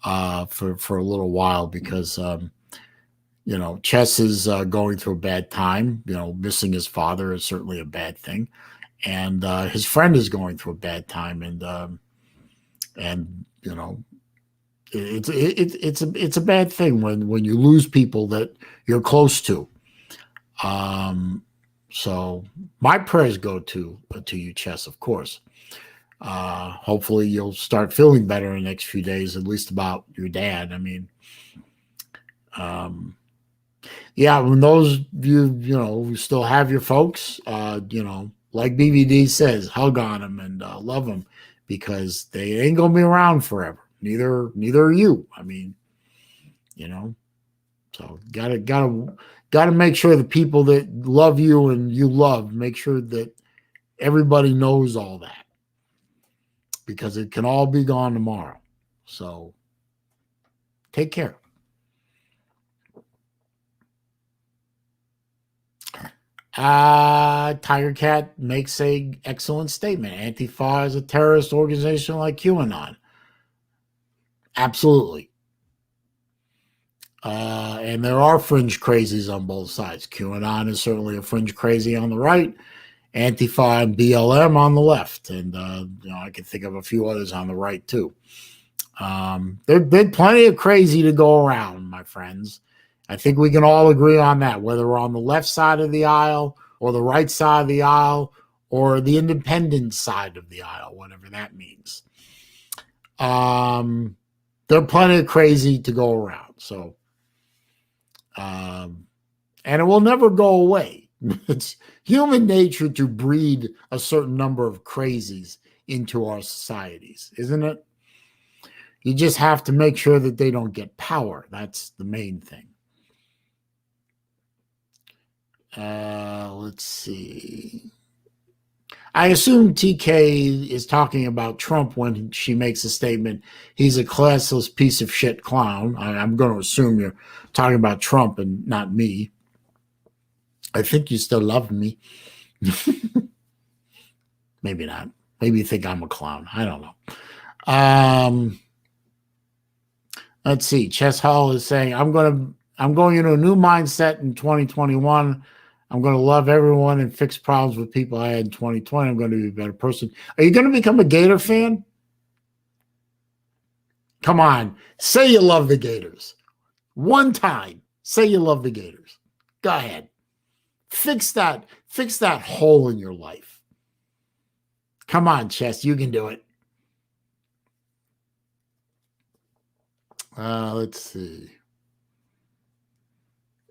for a little while, because Chess is going through a bad time. Missing his father is certainly a bad thing, and his friend is going through a bad time, and it's a bad thing when you lose people that you're close to. So my prayers go to you, Chess, of course. Hopefully you'll start feeling better in the next few days, at least about your dad. I mean, when those of you, who still have your folks, like BBD says, hug on them and love them, because they ain't going to be around forever. Neither are you. I mean, so gotta make sure the people that love you and you love, make sure that everybody knows all that, because it can all be gone tomorrow. So take care. Tiger Cat makes a excellent statement. Antifa is a terrorist organization like QAnon. Absolutely. And there are fringe crazies on both sides. QAnon is certainly a fringe crazy on the right. Antifa and BLM on the left. And, I can think of a few others on the right too. There's been plenty of crazy to go around, my friends. I think we can all agree on that, whether we're on the left side of the aisle or the right side of the aisle or the independent side of the aisle, whatever that means. There are plenty of crazy to go around. So, and it will never go away. It's human nature to breed a certain number of crazies into our societies, isn't it? You just have to make sure that they don't get power. That's the main thing. Let's see. I assume TK is talking about Trump when she makes a statement, he's a classless piece of shit clown. I'm going to assume you're talking about Trump and not me. I think you still love me. Maybe not. Maybe you think I'm a clown. I don't know. Let's see. Chess Hall is saying, I'm going into a new mindset in 2021. I'm going to love everyone and fix problems with people I had in 2020. I'm going to be a better person. Are you going to become a Gator fan? Come on. Say you love the Gators. One time. Say you love the Gators. Go ahead. Fix that hole in your life. Come on, Chess. You can do it. Let's see.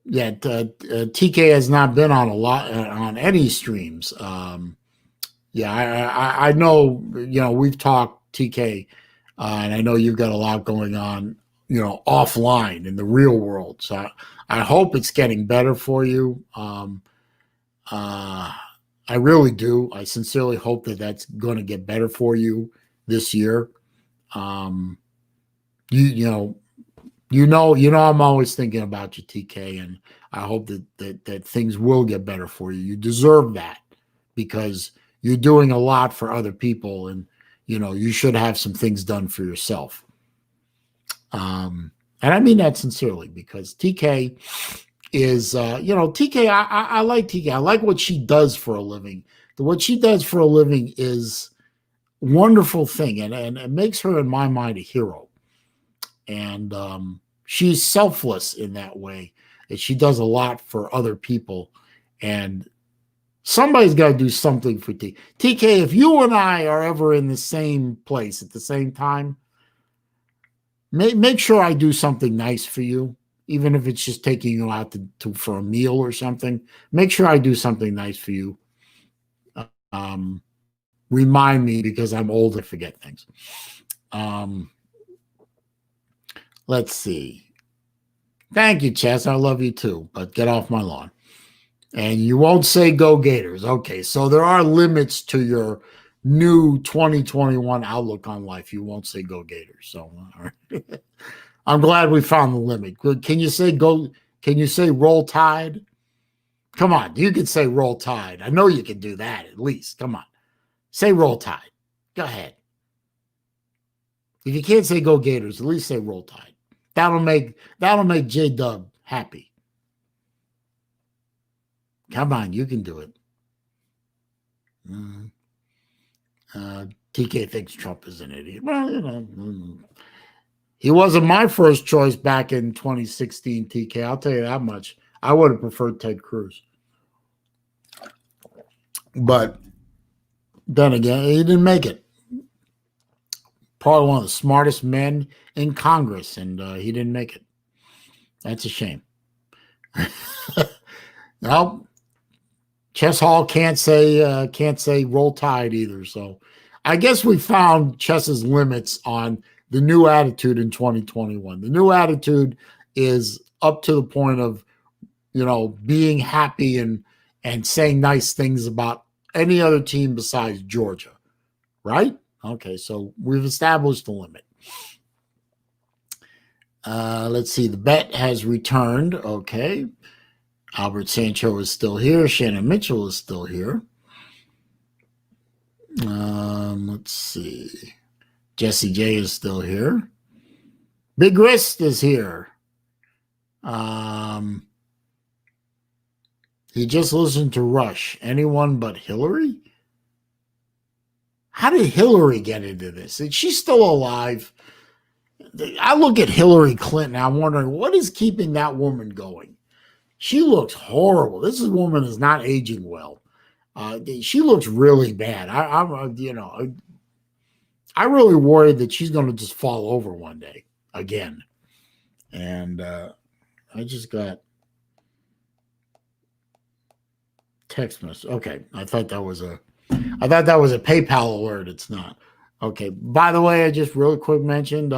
Yeah, TK has not been on a lot on any streams. Yeah, I know. We've talked, TK, and I know you've got a lot going on. Offline in the real world. So I hope it's getting better for you. I really do. I sincerely hope that that's going to get better for you this year. I'm always thinking about you, TK, and I hope that things will get better for you. You deserve that because you're doing a lot for other people, and you should have some things done for yourself. And I mean that sincerely because TK is, TK. I like TK. I like what she does for a living. What she does for a living is a wonderful thing, and it makes her, in my mind, a hero. And she's selfless in that way. That she does a lot for other people, and somebody's got to do something for TK. TK, if you and I are ever in the same place at the same time, make sure I do something nice for you, even if it's just taking you out for a meal or something. Make sure I do something nice for you. Remind me because I'm old to forget things. Let's see. Thank you, Chess. I love you too, but get off my lawn. And you won't say go Gators. Okay, so there are limits to your new 2021 outlook on life. You won't say go Gators. So all right. I'm glad we found the limit. Can you say go? Can you say roll tide? Come on, you can say roll tide. I know you can do that at least. Come on. Say roll tide. Go ahead. If you can't say go Gators, at least say roll tide. That'll make J-Dub happy. Come on, you can do it. TK thinks Trump is an idiot. Well, he wasn't my first choice back in 2016, TK. I'll tell you that much. I would have preferred Ted Cruz. But then again, he didn't make it. Probably one of the smartest men in Congress, and he didn't make it. That's a shame. No, Chess Hall can't say roll tide either. So I guess we found Chess's limits on the new attitude in 2021. The new attitude is up to the point of, being happy and saying nice things about any other team besides Georgia, right? Okay, so we've established the limit. Let's see. The bet has returned. Okay. Albert Sancho is still here. Shannon Mitchell is still here. Let's see. Jesse J is still here. Big Wrist is here. He just listened to Rush. Anyone but Hillary? How did Hillary get into this? Is she still alive? I look at Hillary Clinton. I'm wondering what is keeping that woman going. She looks horrible. This woman is not aging well. She looks really bad. I really worried that she's going to just fall over one day again. And I just got text message. Okay, I thought that was a PayPal alert. It's not. Okay. By the way, I just really quick mentioned.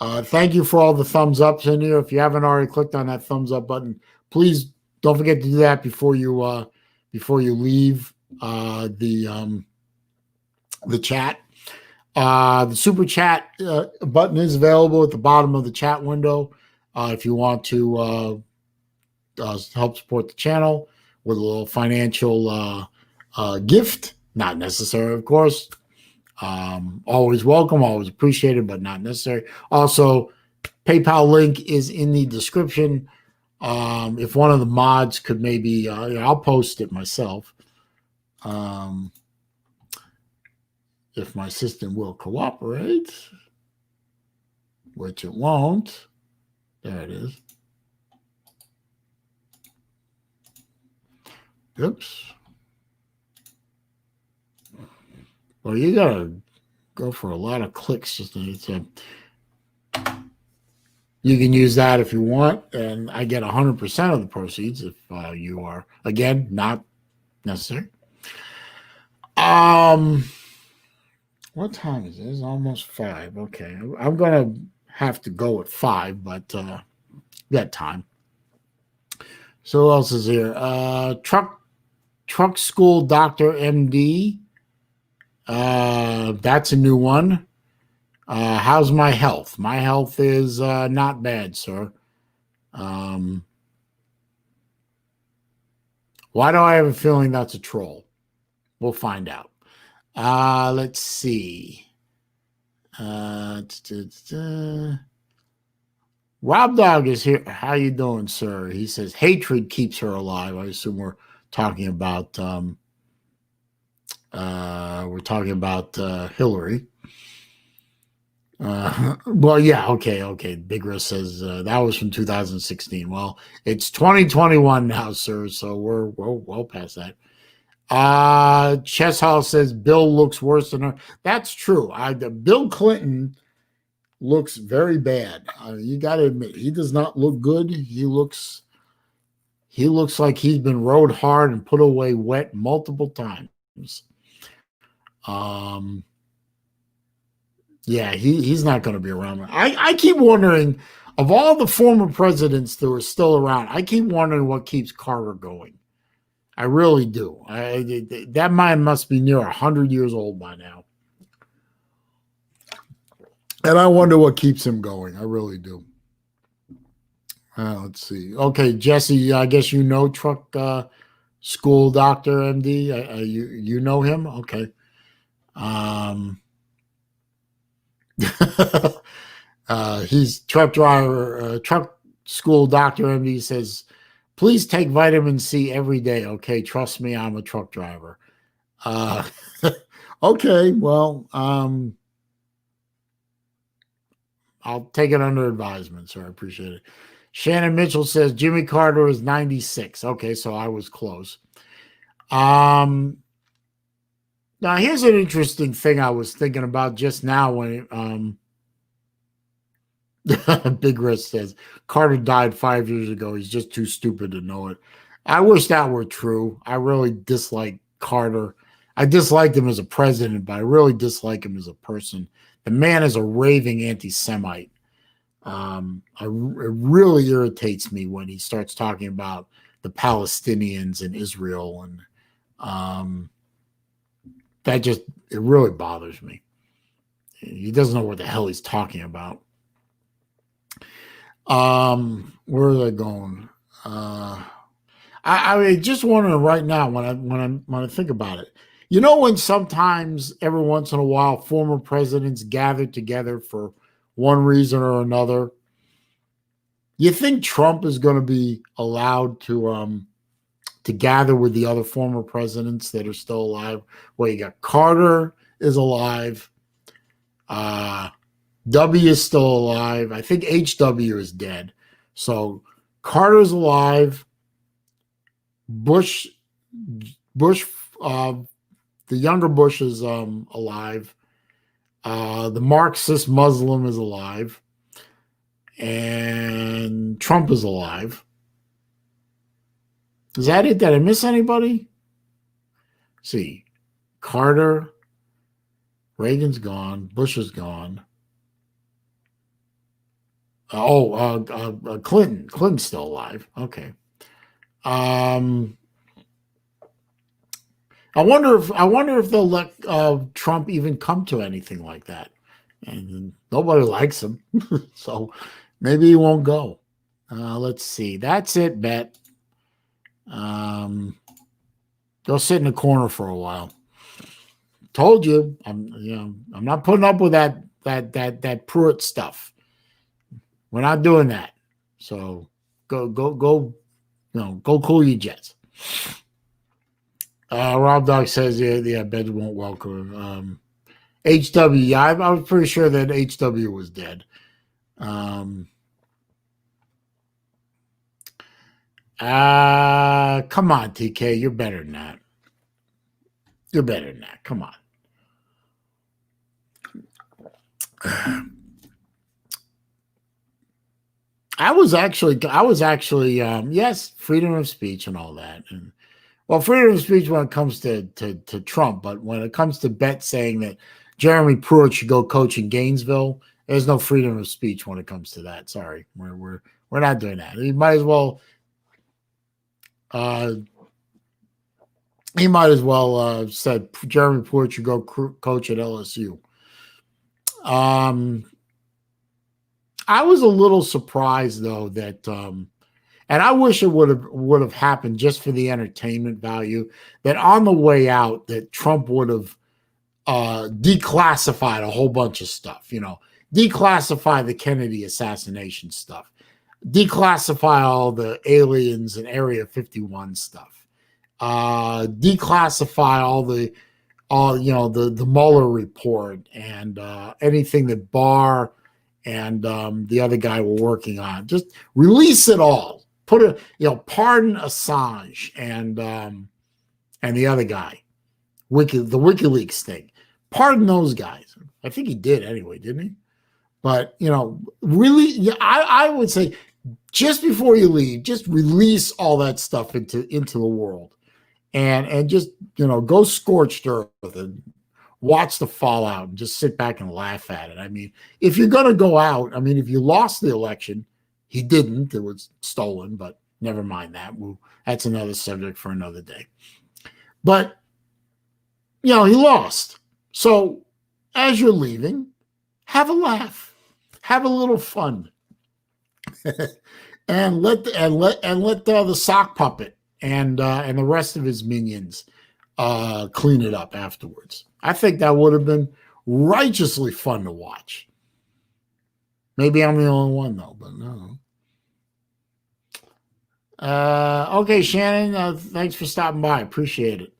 Thank you for all the thumbs ups in here. If you haven't already clicked on that thumbs up button, please don't forget to do that before you leave the chat. The super chat button is available at the bottom of the chat window if you want to help support the channel with a little financial gift. Not necessary, of course. Always welcome, always appreciated, but not necessary. Also, PayPal link is in the description. If one of the mods could maybe, I'll post it myself. If my system will cooperate, which it won't. There it is. Oops. Well, you gotta go for a lot of clicks just to you can use that if you want, and I get 100% of the proceeds if you are, again, not necessary. What time is it? It's almost 5. Okay, I'm gonna have to go at 5, but got time. So who else is here? Truck School Doctor MD. That's a new one. How's my health? My health is not bad, sir. Why do I have a feeling that's a troll? We'll find out. Let's see. Rob Dog is here. How you doing, sir? He says hatred keeps her alive. I assume we're talking about Hillary. Well, yeah, okay. Big Risk says that was from 2016. Well, it's 2021 now, sir. So we're well past that. Chess Hall says Bill looks worse than her. That's true. Bill Clinton looks very bad. You got to admit, he does not look good. He looks like he's been rode hard and put away wet multiple times. Yeah, he's not going to be around. I keep wondering, of all the former presidents that are still around, I keep wondering what keeps Carter going. I really do. That man must be near 100 years old by now. And I wonder what keeps him going. I really do. Let's see. Okay, Jesse, I guess you know Truck School Doctor MD. You know him? Okay. He's truck driver, Truck School Doctor MD says, please take vitamin C every day. Okay, trust me, I'm a truck driver. Okay, well, I'll take it under advisement, sir. I appreciate it. Shannon Mitchell says Jimmy Carter is 96. Okay, so I was close. Now here's an interesting thing I was thinking about just now when Big Risk says Carter died 5 years ago. He's just too stupid to know it. I wish that were true. I really dislike Carter. I disliked him as a president, but I really dislike him as a person. The man is a raving anti-Semite. It really irritates me when he starts talking about the Palestinians and Israel, and it really bothers me. He doesn't know what the hell he's talking about. Where are they going? I mean, just wondering right now when I think about it. You know, when sometimes every once in a while former presidents gather together for one reason or another, you think Trump is going to be allowed to gather with the other former presidents that are still alive? Well, you got Carter is alive. W is still alive. I think HW is dead. So Carter's alive. Bush, the younger Bush is alive. The Marxist Muslim is alive. And Trump is alive. Is that it? Did I miss anybody? Let's see. Carter. Reagan's gone. Bush is gone. Clinton. Clinton's still alive. Okay. I wonder if they'll let Trump even come to anything like that. And nobody likes him, so maybe he won't go. Let's see. That's it, Bet. Go sit in the corner for a while. Told you, I'm not putting up with that Pruitt stuff. We're not doing that. So go, go cool your jets. Rob Dog says, yeah, Bet won't welcome. HW, yeah, I was pretty sure that HW was dead. Come on, TK, you're better than that. You're better than that. Come on. I was actually, yes, freedom of speech and all that. And well, freedom of speech when it comes to Trump, but when it comes to Bet saying that Jeremy Pruitt should go coach in Gainesville, there's no freedom of speech when it comes to that. Sorry, we're not doing that. He might as well said Jeremy Pruitt should go coach at LSU. I was a little surprised though that and I wish it would have happened just for the entertainment value, that on the way out that Trump would have declassified a whole bunch of stuff, declassify the Kennedy assassination stuff, declassify all the aliens and Area 51 stuff, declassify all the Mueller report and anything that Barr and the other guy were working on. Just release it all. Pardon Assange and the other guy, the WikiLeaks thing. Pardon those guys. I think he did anyway, didn't he? But really, I would say just before you leave, just release all that stuff into the world, and just go scorched earth and watch the fallout and just sit back and laugh at it. I mean, if you're gonna go out, I mean, if you lost the election. He didn't. It was stolen, but never mind that. That's another subject for another day. But, he lost. So as you're leaving, have a laugh. Have a little fun. and let the sock puppet and the rest of his minions clean it up afterwards. I think that would have been righteously fun to watch. Maybe I'm the only one, though, but no. Okay, Shannon, thanks for stopping by. Appreciate it.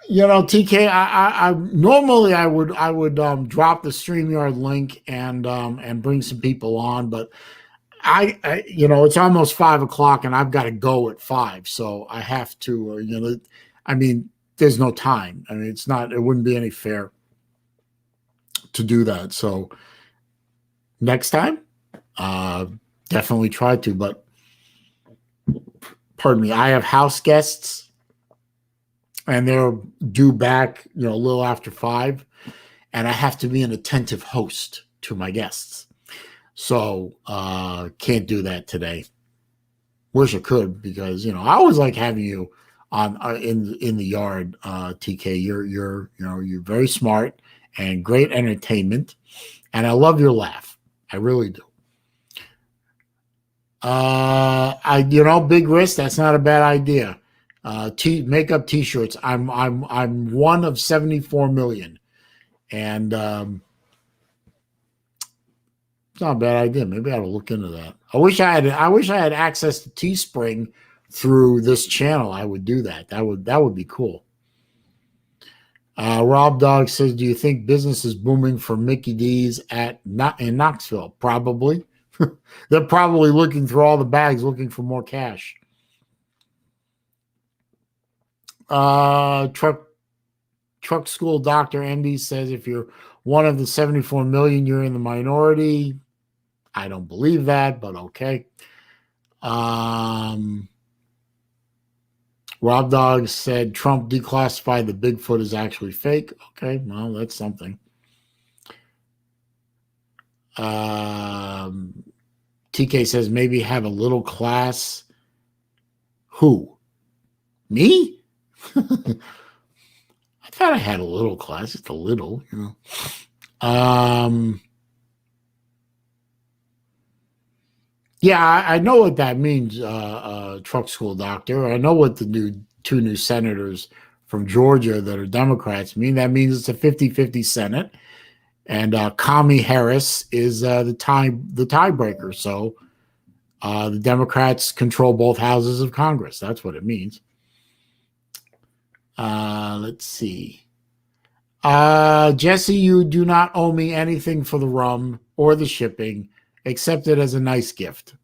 TK, I normally I would drop the StreamYard link and bring some people on, but I it's almost 5:00 and I've got to go at 5, so I have to. I mean, there's no time. I mean, it wouldn't be any fair to do that. So next time, definitely try to. But pardon me, I have house guests, and they're due back, a little after 5, and I have to be an attentive host to my guests. So can't do that today. Wish I could, because I always like having you on in the yard, TK. You're very smart and great entertainment, and I love your laugh. I really do. Big risk. That's not a bad idea. Makeup T-shirts. I'm one of 74 million, and it's not a bad idea. Maybe I ought to look into that. I wish I had access to Teespring through this channel. I would do that. That would be cool. Rob Dog says, do you think business is booming for Mickey D's in Knoxville? Probably. They're probably looking through all the bags looking for more cash. Truck school doctor MD says if you're one of the 74 million, you're in the minority. I don't believe that, but okay. Rob Dog said Trump declassified the Bigfoot is actually fake. Okay, well, that's something. TK says maybe have a little class. Who? Me? I thought I had a little class, just a little, you know. Yeah, I know what that means, truck school doctor. I know what the two new senators from Georgia that are Democrats mean. That means it's a 50-50 Senate, and Kamala Harris is the tiebreaker. So the Democrats control both houses of Congress. That's what it means. Let's see. Jesse, you do not owe me anything for the rum or the shipping. Accept it as a nice gift.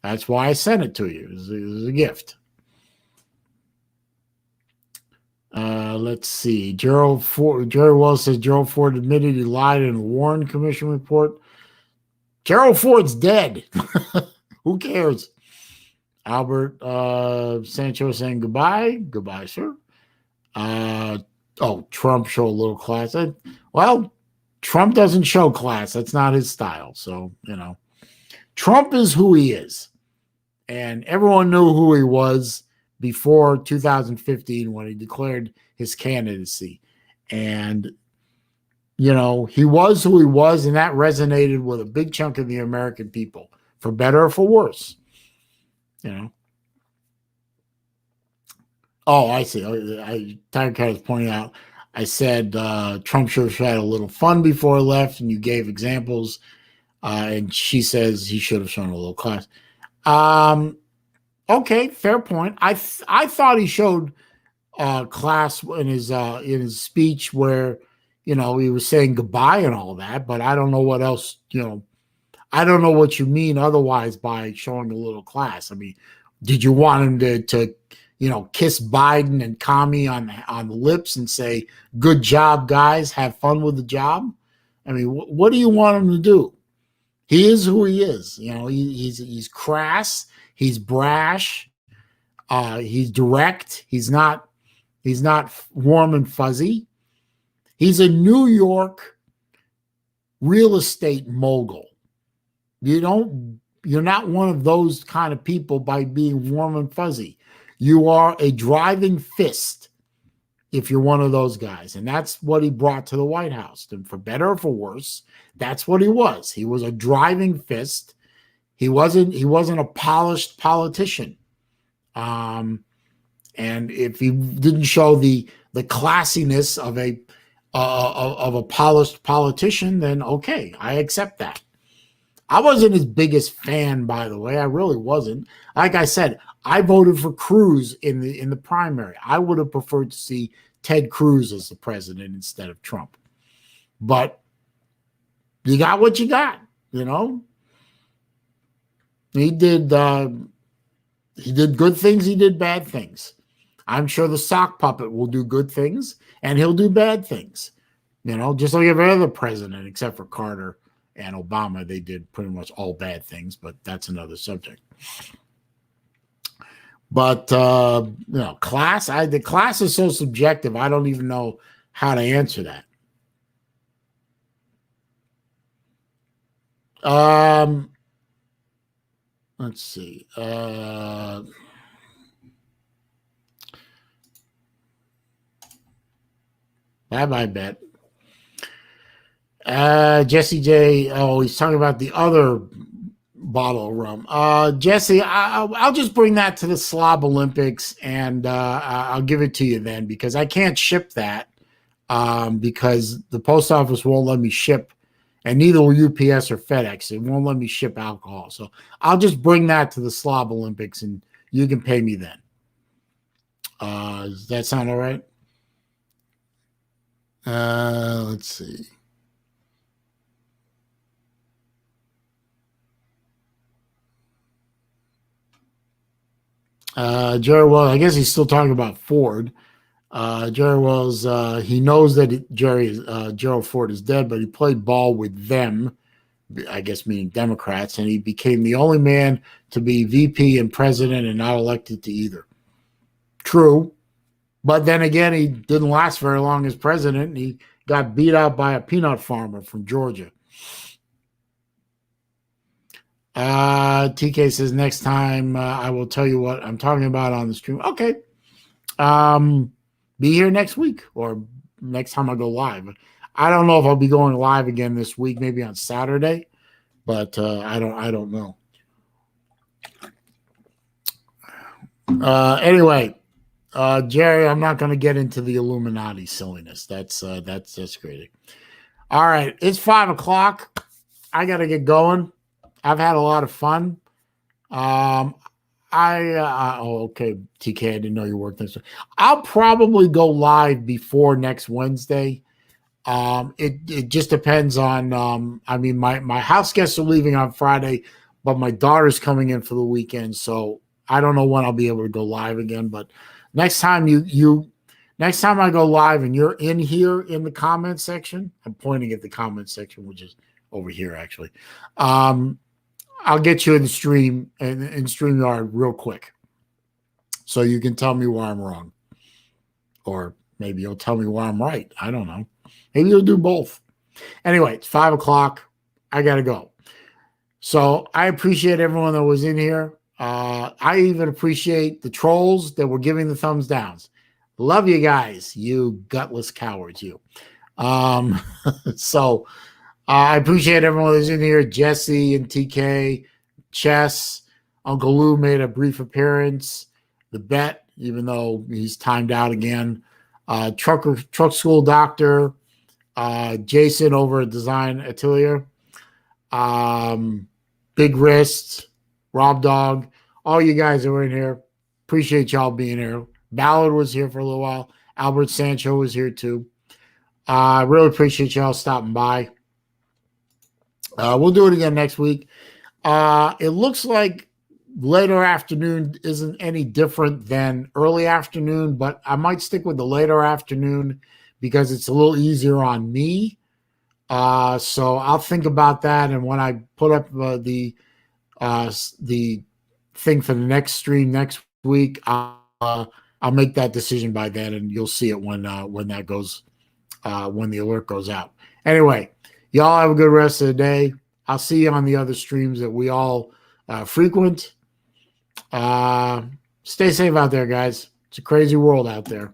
That's why I sent it to you. It was a gift. Let's see. Jerry Wells says Gerald Ford admitted he lied in a Warren Commission report. Gerald Ford's dead. Who cares? Albert Sancho saying goodbye. Goodbye, sir. Trump show a little class. Well, Trump doesn't show class. That's not his style. So, you know, Trump is who he is. And everyone knew who he was before 2015 when he declared his candidacy. And, you know, he was who he was, and that resonated with a big chunk of the American people, for better or for worse. You know. Oh, I see. Tiger Cat was pointing out, I said Trump should have had a little fun before he left, and you gave examples. And she says he should have shown a little class. Okay, fair point. I thought he showed class in his speech where, you know, he was saying goodbye and all that, but I don't know what else, you know, I don't know what you mean otherwise by showing a little class. I mean, did you want him to you know, kiss Biden and Kami on the lips and say, "Good job, guys. Have fun with the job"? I mean, what do you want him to do? He is who he is. You know, he's crass. He's brash. He's direct. He's not warm and fuzzy. He's a New York real estate mogul. You're not one of those kind of people by being warm and fuzzy. You are a driving fist if you're one of those guys. And that's what he brought to the White House. And for better or for worse, that's what he was. He was a driving fist. He wasn't a polished politician. And if he didn't show the classiness of a polished politician, then okay, I accept that. I wasn't his biggest fan, by the way. I really wasn't. Like I said, I voted for Cruz in the primary. I would have preferred to see Ted Cruz as the president instead of Trump. But you got what you got, you know. He did good things. He did bad things. I'm sure the sock puppet will do good things, and he'll do bad things. You know, just like every other president, except for Carter and Obama, they did pretty much all bad things, but that's another subject. But you know, the class is so subjective. I don't even know how to answer that. Let's see. Bye, Bet. Jesse J. Oh, he's talking about the other bottle of rum. Jesse, I'll just bring that to the Slob Olympics, and I'll give it to you then, because I can't ship that because the post office won't let me ship, and neither will UPS or FedEx. It won't let me ship alcohol. So I'll just bring that to the Slob Olympics, and you can pay me then. Does that sound all right? Let's see. Jerry, well, I guess he's still talking about Ford. Jerry Wells, he knows that Gerald Ford is dead, but he played ball with them, I guess meaning Democrats, and he became the only man to be VP and president and not elected to either. True. But then again, he didn't last very long as president. He got beat out by a peanut farmer from Georgia. TK says, next time I will tell you what I'm talking about on the stream. Okay. Be here next week or next time I go live. I don't know if I'll be going live again this week, maybe on Saturday, but I don't know. Anyway, Jerry, I'm not going to get into the Illuminati silliness. That's crazy. All right, it's 5 o'clock. I got to get going. I've had a lot of fun. Okay, TK, I didn't know you worked this. I'll probably go live before next Wednesday. It just depends on. My house guests are leaving on Friday, but my daughter's coming in for the weekend, so I don't know when I'll be able to go live again. But next time next time I go live and you're in here in the comment section, I'm pointing at the comment section, which is over here actually. I'll get you in the stream in StreamYard real quick, so you can tell me where I'm wrong, or maybe you'll tell me where I'm right. I don't know. Maybe you'll do both. Anyway, it's 5 o'clock. I gotta go. So I appreciate everyone that was in here. I even appreciate the trolls that were giving the thumbs downs. Love you guys, you gutless cowards, you. So I appreciate everyone that's in here. Jesse and TK, Chess, Uncle Lou made a brief appearance. The Bet, even though he's timed out again. Truck School Doctor, Jason over at Design Atelier, Big Wrist, Rob Dog, all you guys that were in here. Appreciate y'all being here. Ballard was here for a little while. Albert Sancho was here too. I really appreciate y'all stopping by. We'll do it again next week. It looks like later afternoon isn't any different than early afternoon, but I might stick with the later afternoon because it's a little easier on me. So I'll think about that, and when I put up the thing for the next stream next week, I'll make that decision by then, and you'll see it when that goes when the alert goes out. Anyway, y'all have a good rest of the day. I'll see you on the other streams that we all frequent. Stay safe out there, guys. It's a crazy world out there.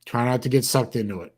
Try not to get sucked into it.